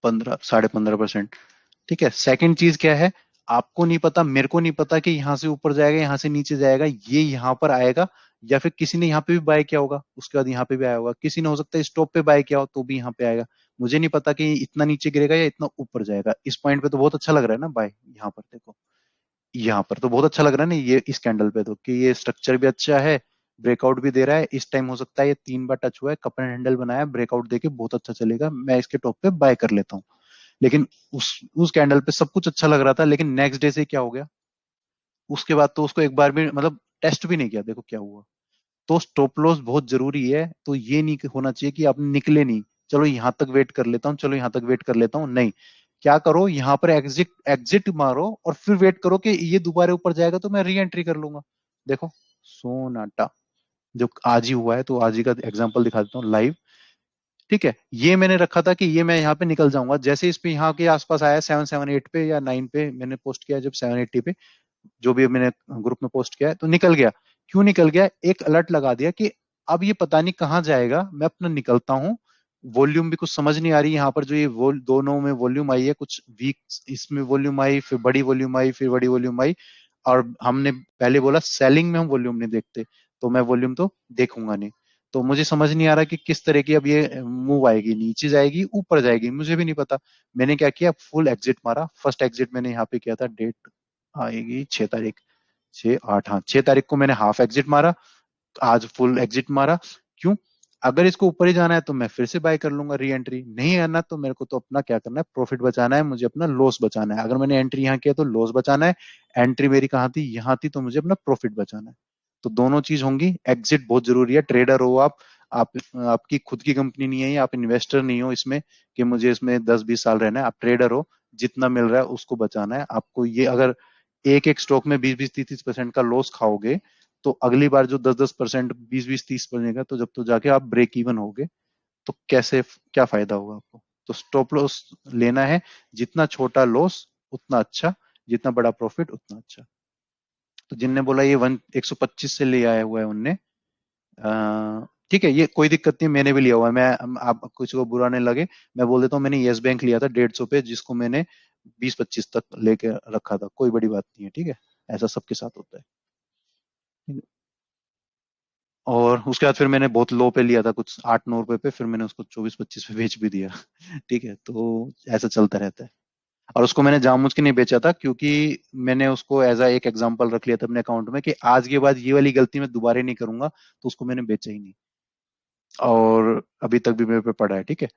15, 15.5%। ठीक है, सेकंड चीज क्या है, आपको नहीं पता, मेरे को नहीं पता कि यहाँ से ऊपर जाएगा, यहाँ से नीचे जाएगा, ये यहाँ पर आएगा, या फिर किसी ने यहाँ पे भी बाय किया होगा, उसके बाद यहाँ पे भी आया होगा, किसी ने हो सकता है स्टॉप पे बाय किया हो तो भी यहाँ पे आएगा। मुझे नहीं पता कि इतना नीचे गिरेगा या इतना ऊपर जाएगा। इस पॉइंट पे तो बहुत अच्छा लग रहा है ना बाय, यहाँ पर देखो, यहाँ पर तो बहुत अच्छा लग रहा है ना ये इस कैंडल पे, तो कि ये स्ट्रक्चर भी अच्छा है, ब्रेकआउट भी दे रहा है। इस टाइम हो सकता है ये 3 बार टच हुआ है, कप एंड हैंडल बनाया, ब्रेकआउट देके बहुत अच्छा चलेगा, मैं इसके टॉप पे बाय कर लेता हूँ। लेकिन उस कैंडल पे सब कुछ अच्छा लग रहा था, लेकिन नेक्स्ट डे से क्या हो गया, उसके बाद तो उसको एक बार भी मतलब टेस्ट भी नहीं किया, देखो क्या हुआ। तो स्टॉप लॉस बहुत जरूरी है। तो ये नहीं होना चाहिए कि आप निकले नहीं, चलो यहां तक वेट कर लेता हूँ, चलो यहां तक वेट कर लेता हूँ, नहीं। क्या करो, यहाँ पर एग्जिट एग्जिट मारो और फिर वेट करो कि ये दोबारा ऊपर जाएगा तो मैं री एंट्री कर लूंगा। देखो सोनाटा, जो आज ही हुआ है, तो आज ही का एग्जांपल दिखा देता हूँ लाइव। ठीक है, ये मैंने रखा था कि ये मैं यहाँ पे निकल जाऊंगा, जैसे इस पे यहाँ के आसपास आया 778 पे या 9 पे, मैंने पोस्ट किया जब 780 पे, जो भी मैंने ग्रुप में पोस्ट किया है, तो निकल गया। क्यों निकल गया, एक अलर्ट लगा दिया कि अब ये पता नहीं कहाँ जाएगा, मैं अपना निकलता हूँ। वॉल्यूम भी कुछ समझ नहीं आ रही यहाँ पर, जो ये दोनों में वॉल्यूम आई है कुछ वीक, इसमें वॉल्यूम आई, फिर बड़ी वॉल्यूम आई, फिर बड़ी वॉल्यूम आई। और हमने पहले बोला सेलिंग में हम वॉल्यूम नहीं देखते, तो मैं वॉल्यूम तो देखूंगा नहीं। तो मुझे समझ नहीं आ रहा कि किस तरह की अब ये मूव आएगी, नीचे जाएगी ऊपर जाएगी, मुझे भी नहीं पता। मैंने क्या किया, फुल एग्जिट मारा। फर्स्ट एग्जिट मैंने यहाँ पे किया था, डेट आएगी 6 तारीख, 6/8, हाँ 6 तारीख को मैंने हाफ एग्जिट मारा, आज फुल एग्जिट मारा। क्यों, अगर इसको ऊपर ही जाना है तो मैं फिर से बाय कर लूंगा, री एंट्री नहीं करना तो मेरे को तो अपना क्या करना है, प्रॉफिट बचाना है, मुझे अपना लॉस बचाना है। अगर मैंने एंट्री यहाँ किया तो लॉस बचाना है, एंट्री मेरी कहाँ थी, यहाँ थी, तो मुझे अपना प्रॉफिट बचाना है। तो दोनों चीज होंगी, एग्जिट बहुत जरूरी है। ट्रेडर हो आप आपकी खुद की कंपनी नहीं है, आप इन्वेस्टर नहीं हो इसमें कि मुझे इसमें 10-20 साल रहना है, आप ट्रेडर हो, जितना मिल रहा है उसको बचाना है आपको। ये अगर एक एक स्टॉक में 20-20, 30-30% का लॉस खाओगे, तो अगली बार जो 10-10%, 20-20, 30 बनेगा, तो जब तो जाके आप ब्रेक इवन होगे, तो कैसे क्या फायदा होगा आपको? तो स्टॉप लॉस लेना है, जितना छोटा लॉस उतना अच्छा, जितना बड़ा प्रॉफिट उतना अच्छा। तो जिनने बोला ये 125 से ले आया हुआ है उनने, ठीक है, ये कोई दिक्कत नहीं, मैंने भी लिया हुआ है। मैं आप किसी को बुरा नहीं लगे, मैं बोल देता हूँ, मैंने यस बैंक लिया था 150 पे, जिसको मैंने 20-25 तक लेके रखा था, कोई बड़ी बात नहीं है। ठीक है, ऐसा सबके साथ होता है। और उसके बाद फिर मैंने बहुत लो पे लिया था, कुछ 8-9 रुपए पे, फिर मैंने उसको 24-25 पे बेच भी दिया। ठीक है, तो ऐसा चलता रहता है। और उसको मैंने जानबूझ के नहीं बेचा था, क्योंकि मैंने उसको एज अ एक एग्जांपल रख लिया था अपने अकाउंट में कि आज के बाद ये वाली गलती मैं दोबारा नहीं करूंगा, तो उसको मैंने बेचा ही नहीं। और अभी तक भी मेरे पे पड़ा है। ठीक है,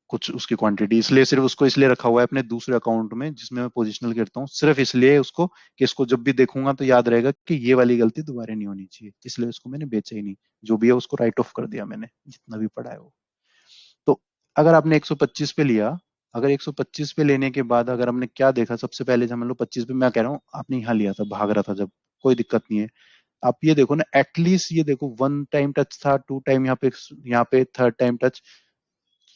कुछ उसकी क्वांटिटी, इसलिए सिर्फ उसको इसलिए रखा हुआ है अपने दूसरे अकाउंट में जिसमें मैं पोजिशनल करता हूँ, सिर्फ इसलिए उसको कि इसको जब भी देखूंगा तो याद रहेगा कि ये वाली गलती दोबारा नहीं होनी चाहिए, इसलिए उसको मैंने बेचा ही नहीं। जो भी है उसको राइट ऑफ कर दिया मैंने, जितना भी पड़ा है वो। तो अगर आपने 125 पे लिया, अगर 125 पे लेने के बाद अगर हमने क्या देखा, सबसे पहले जब मान लो 25 पे, मैं कह रहा हूँ आपने यहाँ लिया था, भाग रहा था जब, कोई दिक्कत नहीं है। आप ये देखो ना, एटलीस्ट ये देखो, वन टाइम टच था, टू टाइम यहाँ पे थर्ड टाइम टच,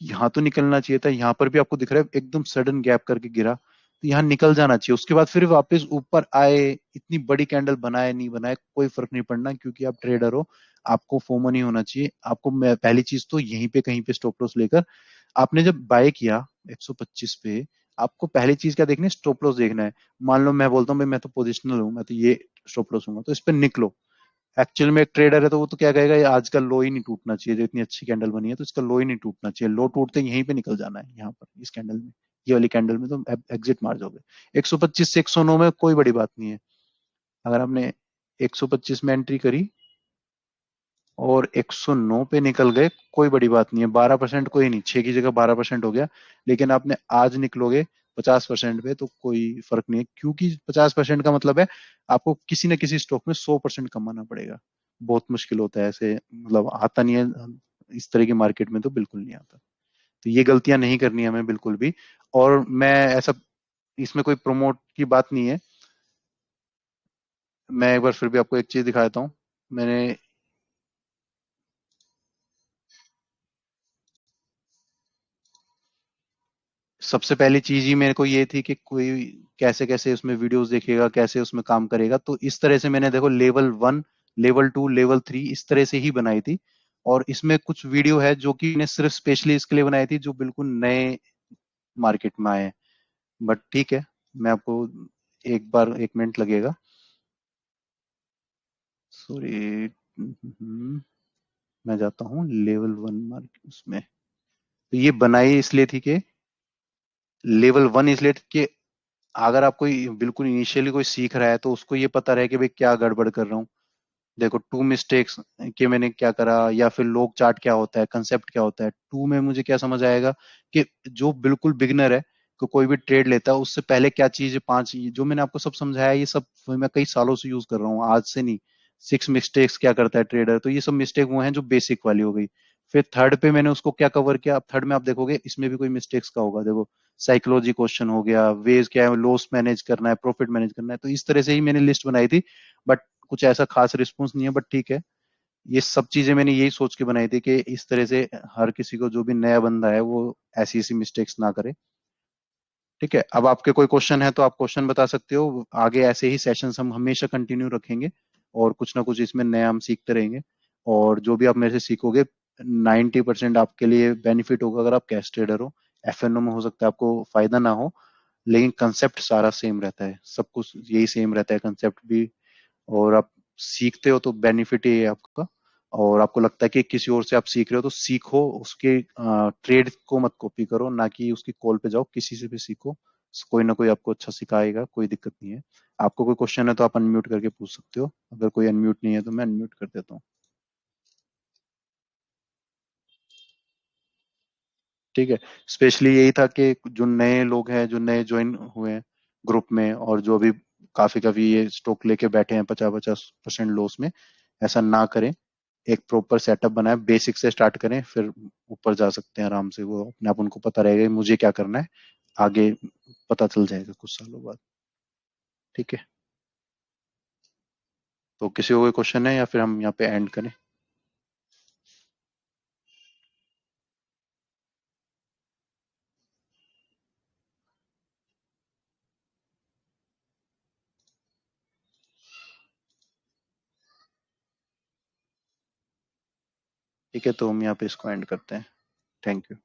यहाँ तो निकलना चाहिए था। यहाँ पर भी आपको दिख रहा है एकदम सडन गैप करके गिरा, तो यहाँ निकल जाना चाहिए। उसके बाद फिर वापस ऊपर आए, इतनी बड़ी कैंडल बनाए नहीं बनाए कोई फर्क नहीं पड़ना, क्योंकि आप ट्रेडर हो, आपको फोमो नहीं होना चाहिए। आपको पहली चीज तो यहीं पे कहीं पे स्टॉप लॉस लेकर, आपने जब बाय किया 125 पे, आपको पहली चीज क्या देखनी है, स्टॉप लॉस देखना है। मान लो मैं बोलता हूँ भाई मैं तो पोजिशनल हूँ, मैं तो ये स्टॉप लॉस हूँ, तो इस पे निकलो। एक्चुअल में एक ट्रेडर है तो वो तो क्या कहेगा, ये आज का लो ही नहीं टूटना चाहिए, जो इतनी अच्छी कैंडल बनी है तो इसका लो ही नहीं टूटना चाहिए, लो टूटते ही यहीं पे निकल जाना है, यहाँ पर इस कैंडल में, ये वाली कैंडल में तो एग्जिट मार जाओगे। 125 से 109 में कोई बड़ी बात नहीं है। अगर आपने 125 में एंट्री करी और 109 पे निकल गए, कोई बड़ी बात नहीं है, 12% कोई नहीं, 6 की जगह 12% हो गया। लेकिन आपने आज निकलोगे 50% पे तो कोई फर्क नहीं है, क्योंकि 50% का मतलब है आपको किसी न किसी स्टॉक में 100% कमाना पड़ेगा। बहुत मुश्किल होता है ऐसे, मतलब आता नहीं है इस तरह की मार्केट में, तो बिल्कुल नहीं आता। तो ये गलतियां नहीं करनी है हमें बिल्कुल भी। और मैं ऐसा, इसमें कोई प्रमोट की बात नहीं है। मैं एक बार फिर भी आपको एक चीज दिखा देता हूँ। मैंने सबसे पहली चीज ही मेरे को ये थी कि कोई कैसे कैसे उसमें वीडियोस देखेगा, कैसे उसमें काम करेगा, तो इस तरह से मैंने देखो लेवल 1, लेवल 2, लेवल 3 इस तरह से ही बनाई थी। और इसमें कुछ वीडियो है जो कि मैंने सिर्फ स्पेशली इसके लिए बनाई थी, जो बिल्कुल नए मार्केट में आए हैं। बट ठीक है, मैं आपको एक बार, 1 मिनट लगेगा, सॉरी। मैं जाता हूँ लेवल 1 मार्केट उसमें। तो ये बनाई इसलिए थी कि लेवल 1 इसलिए थी कि अगर आप कोई बिल्कुल इनिशियली कोई सीख रहा है तो उसको ये पता रहे कि भाई क्या गड़बड़ कर रहा हूँ। देखो टू मिस्टेक्स कि मैंने क्या करा, या फिर लोग चार्ट क्या होता है, कंसेप्ट क्या होता है, टू में मुझे क्या समझ आएगा कि जो बिल्कुल बिगनर है, को कोई भी ट्रेड लेता है उससे पहले क्या चीज है, 5 जो मैंने आपको सब समझाया, ये सब मैं कई सालों से यूज कर रहा हूँ, आज से नहीं। 6 मिस्टेक्स क्या करता है ट्रेडर, तो ये सब मिस्टेक वो हैं जो बेसिक वाली हो गई। फिर थर्ड पे मैंने उसको क्या कवर किया, अब थर्ड में आप देखोगे इसमें भी कोई मिस्टेक्स का होगा, देखो साइकोलॉजी क्वेश्चन हो गया, वेज क्या है, लॉस मैनेज करना है, प्रॉफिट मैनेज करना है, तो इस तरह से ही मैंने लिस्ट बनाई थी। बट कुछ ऐसा खास रिस्पॉन्स नहीं है, बट ठीक है। ये सब चीजें मैंने यही सोच के बनाई थी कि इस तरह से हर किसी को, जो भी नया बंदा है वो ऐसी ऐसी मिस्टेक्स ना करे। ठीक है, अब आपके कोई क्वेश्चन है तो आप क्वेश्चन बता सकते हो, आगे ऐसे ही सेशंस हम हमेशा कंटिन्यू रखेंगे, और कुछ ना कुछ इसमें नया हम सीखते रहेंगे। और जो भी आप मेरे से सीखोगे 90% आपके लिए बेनिफिट होगा, अगर आप कैश ट्रेडर हो। एफएनओ में हो सकता है आपको फायदा ना हो, लेकिन कंसेप्ट सारा सेम रहता है, सब कुछ यही सेम रहता है, कंसेप्ट भी। और आप सीखते हो तो बेनिफिट ही है आपका। और आपको लगता है कि किसी और से आप सीख रहे हो तो सीखो, उसके ट्रेड को मत कॉपी करो, ना कि उसकी कॉल पे जाओ, किसी से भी सीखो। कोई ना कोई आपको अच्छा सिखाएगा, कोई दिक्कत नहीं है। आपको कोई क्वेश्चन है तो आप अनम्यूट करके पूछ सकते हो, अगर कोई अनम्यूट नहीं है तो मैं अनम्यूट कर देता हूँ। ठीक है, स्पेशली यही था कि जो नए लोग हैं, जो नए ज्वाइन हुए हैं ग्रुप में, और जो अभी काफी काफी ये स्टॉक लेके बैठे हैं 50-50% लॉस में, ऐसा ना करें। एक प्रॉपर सेटअप बनाए, बेसिक से स्टार्ट करें, फिर ऊपर जा सकते हैं आराम से, वो अपने आप उनको पता रहेगा कि मुझे क्या करना है, आगे पता चल जाएगा कुछ सालों बाद। ठीक है, तो किसी को कोई क्वेश्चन है या फिर हम यहाँ पे एंड करें? ठीक है, तो हम यहाँ पे इसको एंड करते हैं। Thank you.